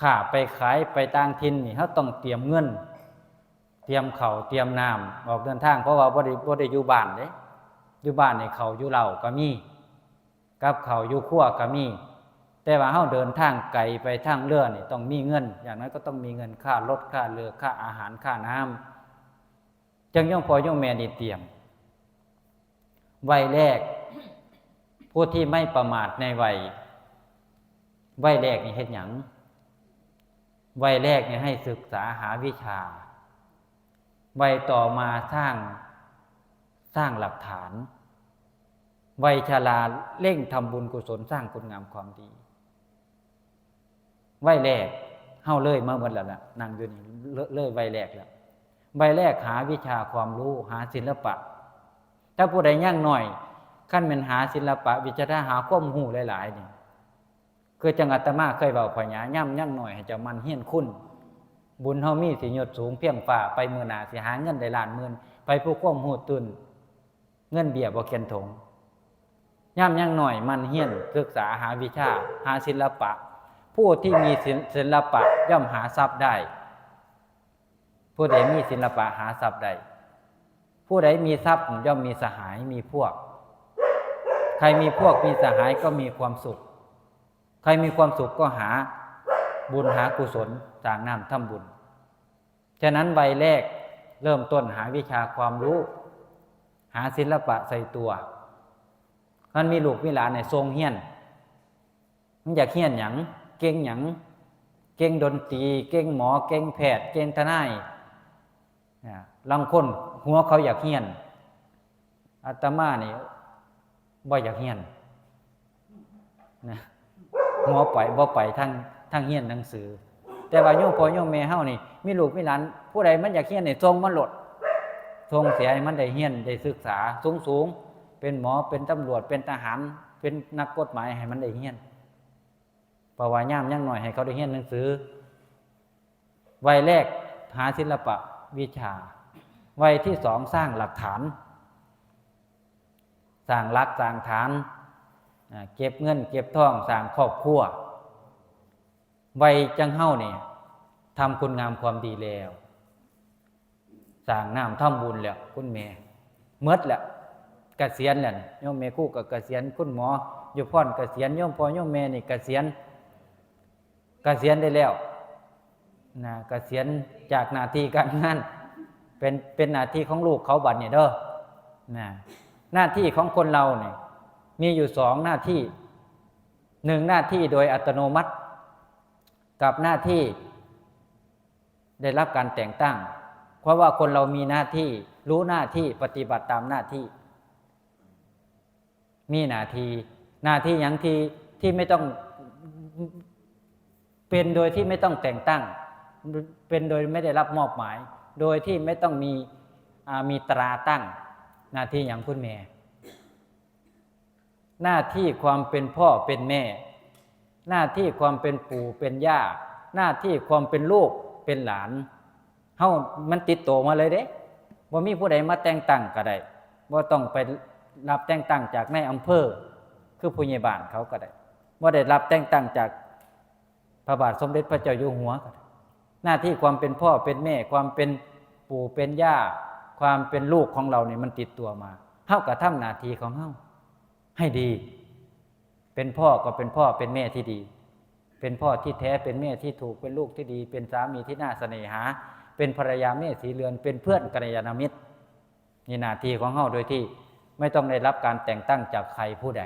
S1: ค้าไปขายไปต่างถิ่นนี่เฮาต้องเตรียมเงินเตรียมข้าวเตรียมน้ำออกเดินทางเพราะว่าบ่ได้อยู่บ้านเด้อยู่บ้านนี่ข้าวอยู่เหล้าก็มีกับข้าวอยู่ครัวก็มีแต่ว่าเฮาเดินทางไกลไปทางเรือนี่ต้องมีเงินอย่างนั้นก็ต้องมีเงินค่ารถค่าเรือค่าอาหารค่าน้ำจังย่อมพ่อย่อมแม่นี่เตรียมวัยแรกผู้ที่ไม่ประมาทในวัยแรกนี่เฮ็ดหยังวัยแรกนี่ให้ศึกษาหาวิชาวัยต่อมาสร้าง สร้างหลักฐานวัยชราเร่งทำบุญกุศลสร้างคุณงามความดีวัยแรกเฮาเลยมาหมดแล้วล่ะนั่งอยู่นี่เลยวัยแรกแล้ววัยแรกหาวิชาความรู้หาศิลปะถ้าผู้ใดย่างหน่อยขั้นเป็นหาศิลปะวิชาหาความรู้หลายๆนี่คือจังอาตมาเคยเว้าพญาย่ำย่างหน่อยให้เจ้ามันเฮียนคุณบุญเฮามีสิยศสูงเพียงฝ่าไปมื้อหน้าสิหาเงินได้ล้านหมื่นไปผู้ความรู้ตื่นเงินเบี้ยบ่เขียนถงย่ำย่างหน่อยมันเฮียนศึกษาหาวิชาหาศิลปะผู้ที่มีศิลปะย่อมหาทรัพย์ได้ผู้ใดมีศิลปะหาทรัพย์ได้ผู้ใดมีทรัพย์ย่อมมีสหายมีพวกใครมีพวกมีสหายก็มีความสุขใครมีความสุขก็หาบุญหากุศลสร้างน้ำทำบุญฉะนั้นวัยแรกเริ่มต้นหาวิชาความรู้หาศิลปะใส่ตัวมันมีลูกมีหลานในทรงเฮียนมันอยากเฮียนหยังเก่งหยังเก่งดนตรีเก่งหมอเก่งแพทย์เก่งทนายบางคนหัวเขาอยากเฮียนอาตมานี่บ่อยากเฮียนนะหัวไปบ่ไปทั้งเฮียนหนังสือแต่ว่าโยมพ่อโยมแม่เฮานี่มีลูกมีหลานผู้ใดมันอยากเฮียนนี่ทรงมันหลดทรงเสียให้มันได้เฮียนได้ศึกษาสูงเป็นหมอเป็นตำรวจเป็นทหารเป็นนักกฎหมายให้มันได้เฮียนเพราะว่าย่ามยังหน่อยให้เขาได้เฮียนหนังสือวัยแรกหาศิลปะวิชาวัยที่สองสร้างหลักฐานสร้างหลักสร้างฐานเก็บเงินเก็บทองสร้างครอบครัววัยจังเฮ้าเนี่ยทำคุณงามความดีแล้วสร้างน้ำทำบุญแล้วคุณแม่เมื่อแล้วเกษียณแล้วโยมแม่คู่กับเกษียณคุณหมออยู่พ่อนเกษียณโยมพ่อโยมแม่นี่เกษียณได้แล้วนะเกษียณจากหน้าที่การงานเป็นหน้าที่ของลูกเขาบัดเนี่ยเด้อนะหน้าที่ของคนเราเนี่ยมีอยู่สองหน้าที่หนึ่งหน้าที่โดยอัตโนมัติกับหน้าที่ได้รับการแต่งตั้งเพราะว่าคนเรามีหน้าที่รู้หน้าที่ปฏิบัติตามหน้าที่มีหน้าที่อย่างที่ไม่ต้องเป็นโดยที่ไม่ต้องแต่งตั้งเป็นโดยไม่ได้รับมอบหมายโดยที่ไม่ต้องมีตราตั้งหน้าที่อย่างคุณแม่หน้าที่ความเป็นพ่อเป็นแม่หน้าที่ความเป็นปู่เป็นย่าหน้าที่ความเป็นลูกเป็นหลานเฮามันติดโตมาเลยเด้บ่มีผู้ใดมาแต่งตั้งก็ได้บ่ต้องไปรับแต่งตั้งจากในอำเภอคือผู้ใหญ่บ้านเขาก็ได้บ่ได้รับแต่งตั้งจากพระบาทสมเด็จพระเจ้าอยู่หัวก็ได้หน้าที่ความเป็นพ่อเป็นแม่ความเป็นปู่เป็นย่าความเป็นลูกของเราเนี่ยมันติดตัวมาเฮาก็ทำหน้าที่ของเฮาให้ดีเป็นพ่อก็เป็นพ่อเป็นแม่ที่ดีเป็นพ่อที่แท้เป็นแม่ที่ถูกเป็นลูกที่ดีเป็นสามีที่น่าเสน่หาเป็นภรรยาแม่สีเรือนเป็นเพื่อนกัลยาณมิตรนี่หน้าที่ของเฮาโดยที่ไม่ต้องได้รับการแต่งตั้งจากใครผู้ใด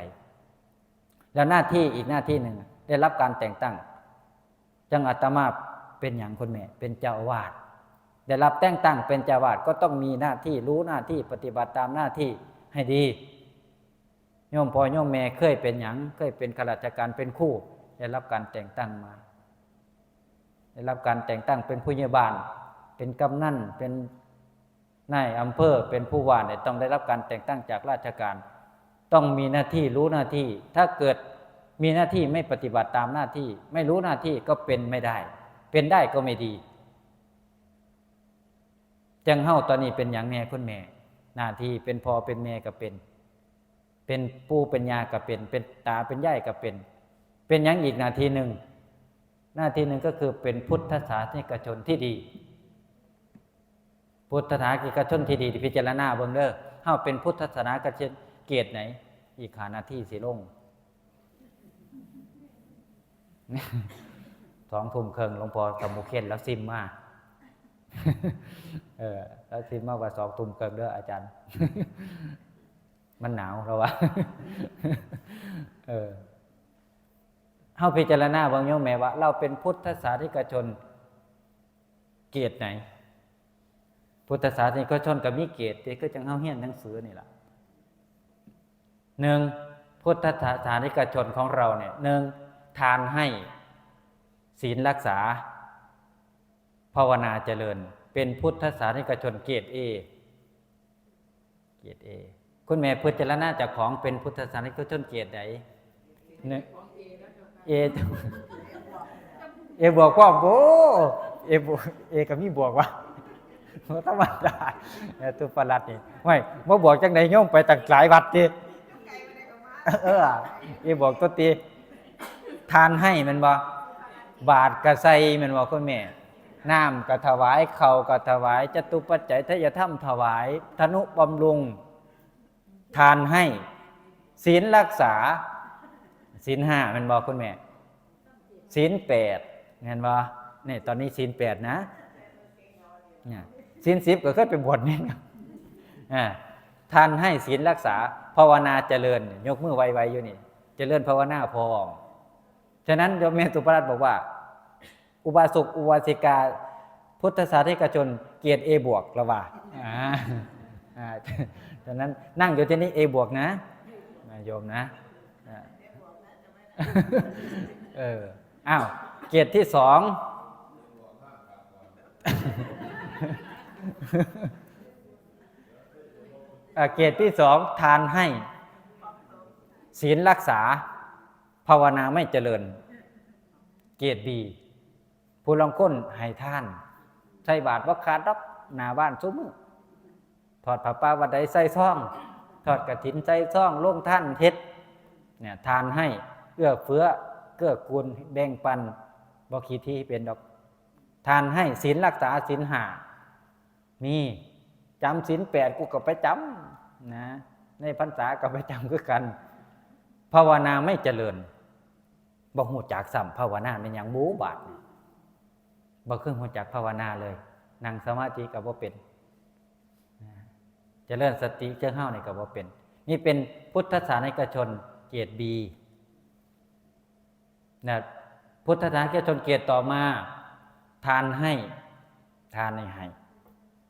S1: แล้วหน้าที่อีกหน้าที่หนึ่งได้รับการแต่งตั้งจังอาตมาเป็นอย่างคุณแม่เป็นเจ้าอาวาสได้รับแต่งตั้งเป็นเจ้าอาวาสก็ต้องมีหน้าที่รู้หน้าที่ปฏิบัติตามหน้าที่ให้ดีโยมพ่อโยมแม่เคยเป็นอย่างเคยเป็นข้าราชการเป็นครูได้รับการแต่งตั้งมาได้รับการแต่งตั้งเป็นผู้ใหญ่บ้านเป็นกำนันเป็นนายอำเภอเป็นผู้ว่าเนี่ยต้องได้รับการแต่งตั้งจากราชการต้องมีหน้าที่รู้หน้าที่ถ้าเกิดมีหน้าที่ไม่ปฏิบัติตามหน้าที่ไม่รู้หน้าที่ก็เป็นไม่ได้เป็นได้ก็ไม่ดีจังเฮ้าตอนนี้เป็นอย่างแม่คุณแม่หน้าที่เป็นพ่อเป็นแม่ก็เป็นปู่เป็นย่าก็เป็นตาเป็นยายก็เป็นอย่างอีกหน้าที่หนึ่งก็คือเป็นพุทธศาสนิกชนที่ดีพุทธศาสนิกชนที่ดีพิจารณาเบิ่งเด้อเฮาเป็นพุทธศาสนิกชนเกียรติไหนอีกหาหน้าที่สิลง 2 ทุ่มครึ่งหลวงพ่อสมุเข็นแล้วซิมมาแล้วซิมมาว่า2 ทุ่มครึ่งเด้ออาจารย์ มันหนาวแล้ววะ เฮาพิจารณาเบิ่งโยมแม่ว่าเราเป็นพุทธศาสนิกชนเกียรติไหน พุทธศาสนิกชนก็มีเกณฑ์ที่คือจังเฮาเรียนหนังสือนี่ล่ะ1พุทธศาสนิกชนของเราเนี่ย1ทานให้ศีลรักษาภาวนาเจริญเป็นพุทธศาสนิกชนเกรด A เกรด A คุณแม่พิจารณาจากของเป็นพุทธศาสนิกชนเกรดใดเอเอบวกว่าโบเอก็มีบวกว่าธรรมดาตุปรัตนี่ไม่บ่บวกจังได๋โยมไปตั้งหลายวัดติเอบวกตัวติทานให้แม่นบ่บาตรก็ใส่แม่นบ่คุณแม่น้ำก็ถวายข้าวก็ถวายจตุปัจจัยทายธรรมถวายทนุบำรุงทานให้ศีลรักษาศีล5แม่นบ่คุณแม่ศีล8แม่นบ่นี่ตอนนี้ศีล8นะเนี่ยศีล10ก็เคยไปบวชนี่ทานให้ศีลรักษาภาวนาเจริญยกมือไวๆอยู่นี่เจริญภาวนาพร้อมฉะนั้นโยมแม่ตุปรัตน์บอกว่าอุบาสกอุบาสิกาพุทธศาสนิกชนเกรด A บวกละว่าฉะนั้นนั่งอยู่ที่นี่ A บวกนะโยมนะอ้าวเกรดที่2เกรดที่2ทานให้ศีลรักษาภาวนาไม่เจริญเกรด B ผู้ลองก้นให้ท่านใส่บาตรว่าขาดดอกหน้าบ้านซุมื้อทอดผ้าป่าวัดใดใส่ซ่องทอดกฐินใส่ซ่องลงท่านเฮ็ดเนี่ยทานให้เอื้อเฟื้อเกื้อกูลแบ่งปันบ่ขี้ที่เป็นดอกทานให้ศีลรักษาศีล5มีจำศีล8กูก็ไปจำนะในพรรษาก็ไปจำคือกันภาวนาไม่เจริญบ่ฮู้จักซ้ำภาวนาเป็นหยังบูบาดบ่เคยรู้จักภาวนาเลยนั่งสมาธิก็บ่เป็นเจริญสติเจ้าเฮานี่ก็บ่เป็นนี่เป็นพุทธศาสนิกชนเกรด B นะพุทธศาสนิกชนเกรดต่อมาทานให้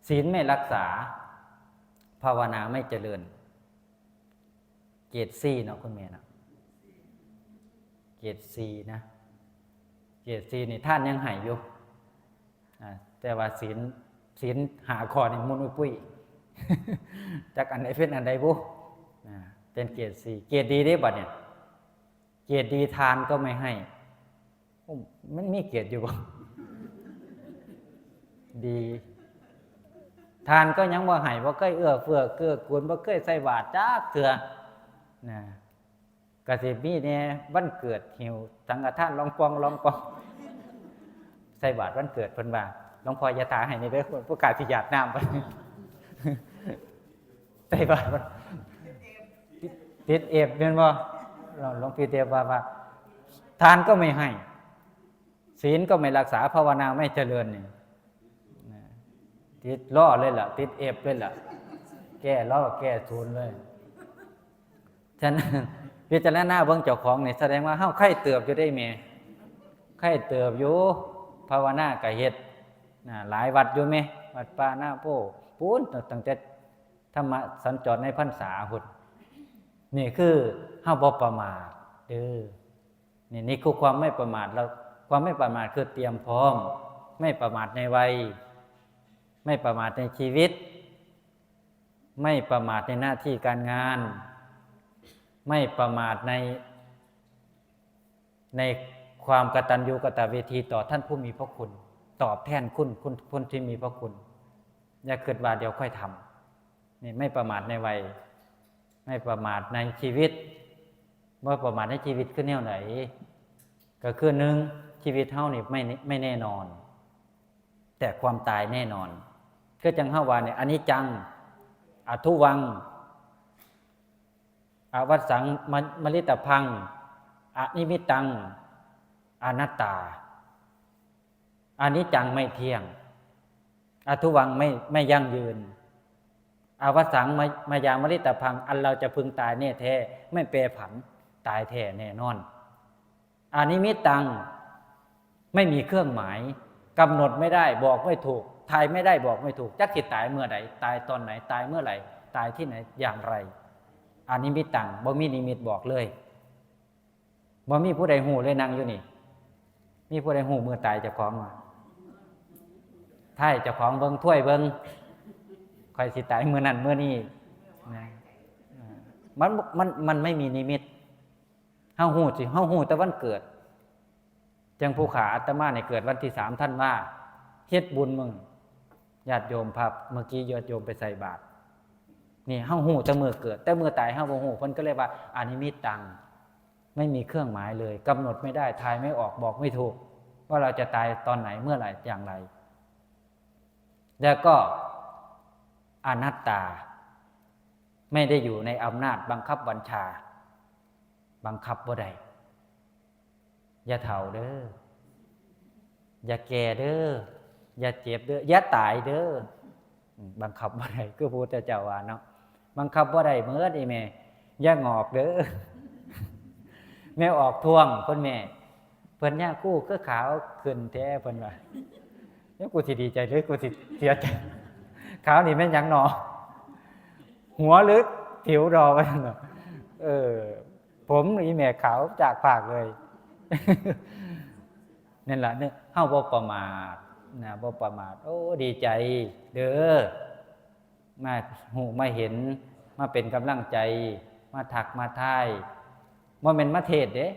S1: ศีลไม่รักษาภาวนาไม่เจริญเกรด C เนาะคุณแม่เนาะเกรด C นะเกรด C นี่ท่านยังให้อยู่แต่ว่าศีล5ข้อนี่มุนปุ้ยจักอันไหนเป็นอันใดบ่เป็นเกรด C เกรด D ได้บัดเนี่ยเกรด D ทานก็ไม่ให้มันมีเกรดอยู่บ่ดีทานก็ยังบ่ให้บ่เคยเอื้อเฟื้อเกื้อกูลบ่เคยใส่บาตรจักเทื่อนะก็สิมีแน่วันเกิดหิวสังฆทานลองปองใส่บาตรวันเกิดเพิ่นว่าหลวงพ่ออย่าตาให้นี่เด้อผู้กาสิหยาดน้ำไปใส่บาตรติดเอฟแม่นบ่หลวงพี่เทพว่าทานก็ไม่ให้ศีลก็ไม่รักษาภาวนาไม่เจริญนี่ติดล้อเลยล่ะติดเอฟเลยล่ะแก้ล้อแก้ศูนย์เลยฉะนั้นพิจารณาเบิ่งเจ้าของนี่แสดงว่าเฮาไข้เติบอยู่ได้แม่ไข้เติบอยู่ภาวนาก็เฮ็ดหลายวัดอยู่แม่วัดป่าหน้าโพปูนตั้งแต่ธรรมสัญจรในพรรษาพุ่นนี่คือเฮาบ่ประมาทเด้อนี่คือความไม่ประมาทเราความไม่ประมาทคือเตรียมพร้อมไม่ประมาทในวัยไม่ประมาทในชีวิตไม่ประมาทในหน้าที่การงานไม่ประมาทในความกตัญญูกตเวทีต่อท่านผู้มีพระคุณตอบแทนคุณที่มีพระคุณอย่าคิดว่าเดี๋ยวค่อยทำนี่ไม่ประมาทในวัยไม่ประมาทในชีวิตเมื่อประมาทในชีวิตคือแนวไหนก็คือ1ชีวิตเฮานี่ไม่แน่นอนแต่ความตายแน่นอนก็จังเฮาว่าเนี่ยอนิจจังอทุวังอวัสสังมฤตพังอนิมิตตังอนัตตาอนิจจังไม่เที่ยงอทุวังไม่ยั่งยืนอวัสสังมายามฤตพังอันเราจะพึงตายแน่แท้ไม่แปรผันตายแท้แน่นอนอนิมิตตังไม่มีเครื่องหมายกำหนดไม่ได้บอกไม่ถูก ทายไม่ได้บอกไม่ถูกจักสิตายเมื่อใดตายตอนไหนตายเมื่อไหร่ตายที่ไหนอย่างไรอานิมิตตังบ่มีนิมิตบอกเลยบ่มีผู้ใดหูเลยนั่งอยู่นี่มีผู้ใดหูเมื่อตายเจ้าของมาท้ายเจ้าของเบิ่งถ้วยเบิ่งใครสิตายเมื่อนั้นเมื่อนี้มันไม่มีนิมิตเฮาหูสิเฮาหูแต่วันเกิดจังผู้ขาอาตมาเนี่ยเกิดวันที่3ธันวาเฮ็ดบุญมึงญาติโยมภาพเมื่อกี้ญาติโยมไปใส่บาตรนี่เฮาหูแต่มื้อเกิดแต่มื้อตายเฮาบ่ฮู้เพิ่นก็เลยว่าอานิมิตตังไม่มีเครื่องหมายเลยกำหนดไม่ได้ทายไม่ออกบอกไม่ถูกว่าเราจะตายตอนไหนเมื่อไหร่อย่างไรแล้วก็อนัตตาไม่ได้อยู่ในอำนาจบังคับบัญชาบังคับบ่ได้อย่าเฒ่าเด้ออย่าแก่เด้ออย่าเจ็บเด้ออย่าตายเด้อบังคับบ่ได้คือพระพุทธเจ้าว่าเนาะบังคับบ่ได้เหมือนอีแม่อย่างอกเด้อแม่ออกท่วงเพิ่นแม่เพิ่นย่าคู่คือขาวขึ้นแท้เพิ่นว่าแล้วกูสิดีใจหรือกูสิเสียใจขาวนี่แม่นหยังหนอหัวลึกผิวรอไว้เนาะผมอีแม่ขาวจากปากเลยนั่นล่ะเนี่ยเฮาบ่ประมาทนะบ่ประมาทโอ้ดีใจเด้อมาหูมาเห็นมาเป็นกำลังใจมาถักมาทายบ่แม่นมาเทศเด้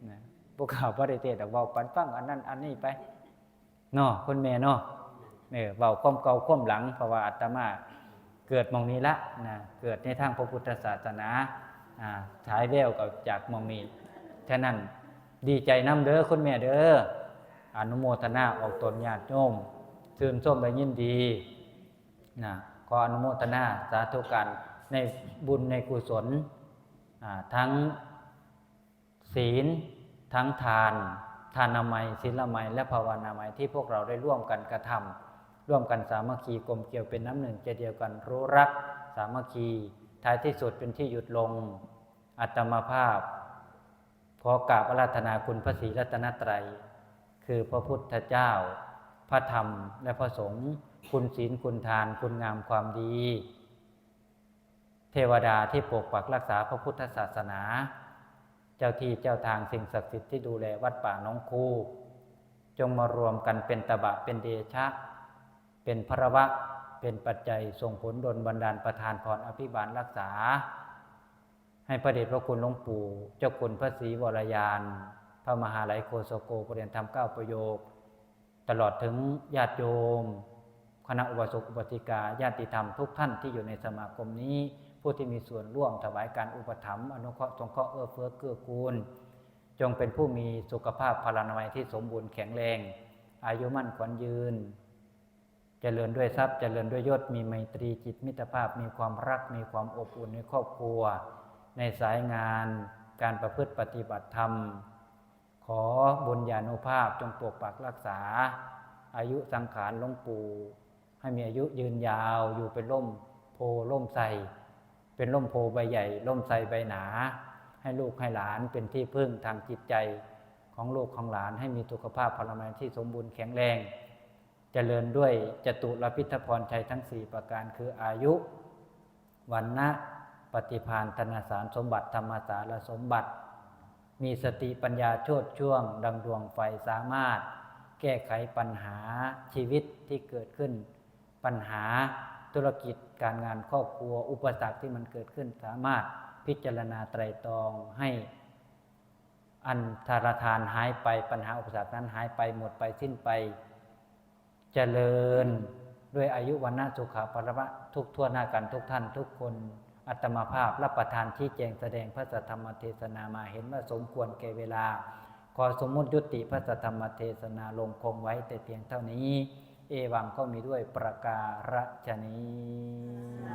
S1: นะพวกเขาบ่ได้เทศดอกเว้าปันฟังอันนั้นอันนี้ไปเนาะคุณแม่เนาะเว้าความเก่าความหลังเพราะว่าอาตมาเกิดหม้องนี้ละนะเกิดในทางพระพุทธศาสนาฉายแววกับจากหม้องนี้ฉะนั้นดีใจนำเด้อคุณแม่เด้ออนุโมทนาออกตนญาติโยมชื่นชมและยินดีนะขออนุโมทนาสาธุการในบุญในกุศลทั้งศีลทั้งทานทานามัยศีลามัยและภาวนามัยที่พวกเราได้ร่วมกันกระทำร่วมกันสามัคคีกลมเกลียวเป็นน้ำหนึ่งใจเดียวกันรู้รักสามัคคีท้ายที่สุดเป็นที่หยุดลงอัตมาภาพขอกราบอาราธนาคุณพระศรีรัตนตรัยคือพระพุทธเจ้าพระธรรมและพระสงฆ์คุณศีลคุณทานคุณงามความดีเทวดาที่ปกปักรักษาพระพุทธศาสนาเจ้าที่เจ้าทางสิ่งศักดิ์สิทธิ์ที่ดูแลวัดป่าหนองคูจงมารวมกันเป็นตบะเป็นเดชะเป็นพระวะเป็นปัจจัยส่งผลดลบันดาลประทานพรอภิบาลรักษาให้พระเดชพระคุณหลวงปู่เจ้าคุณพระศรีวรยานพระมหาไลโคสโกปรริยนธรรม9ประโยคตลอดถึงญาติโยมคณะอุบาสกอุบาสิกาญาติธรรมทุกท่านที่อยู่ในสมาคมนี้ผู้ที่มีส่วนร่วมถวายการอุปถัมภ์อนุเคราะห์สงเคราะห์เอื้อเฟื้อเกื้อกูลจงเป็นผู้มีสุขภาพพลานามัยที่สมบูรณ์แข็งแรงอายุมั่นขวัญยืนเจริญด้วยทรัพย์เจริญด้วยยศมีไมตรีจิตมิตรภาพมีความรักมีความอบอุ่นในครอบครัวในสายงานการประพฤติปฏิบัติธรรมขอบุญญาณุภาพจงปกปักรักษาอายุสังขารหลวงปู่ให้มีอายุยืนยาวอยู่เป็นร่มโพร่มไทรเป็นร่มโพใบใหญ่ร่มไทรใบหนาให้ลูกให้หลานเป็นที่พึ่งทางจิตใจของลูกของหลานให้มีสุขภาพพลานามัยที่สมบูรณ์แข็งแรงเจริญด้วยจตุรพิทพรชัยทั้ง4ประการคืออายุวรรณะปฏิภาณธนสารสมบัติธรรมสารสมบัติมีสติปัญญาโชติช่วงดังดวงไฟสามารถแก้ไขปัญหาชีวิตที่เกิดขึ้นปัญหาธุรกิจการงานครอบครัวอุปสรรคที่มันเกิดขึ้นสามารถพิจารณาไตร่ตรองให้อันธารธานหายไปปัญหาอุปสรรคนั้นหายไปหมดไปสิ้นไปเจริญด้วยอายุวรรณะสุขภละทุกทั่วหน้ากันทุกท่านทุกคนอัตมาภาพรับประทานชี้แจงแสดงพระสัทธรรมเทศนามาเห็นว่าสมควรแก่เวลาขอสมมุติยุติพระสัทธรรมเทศนาลงคงไว้แต่เพียงเท่านี้เอวังก็มีด้วยประการฉะนี้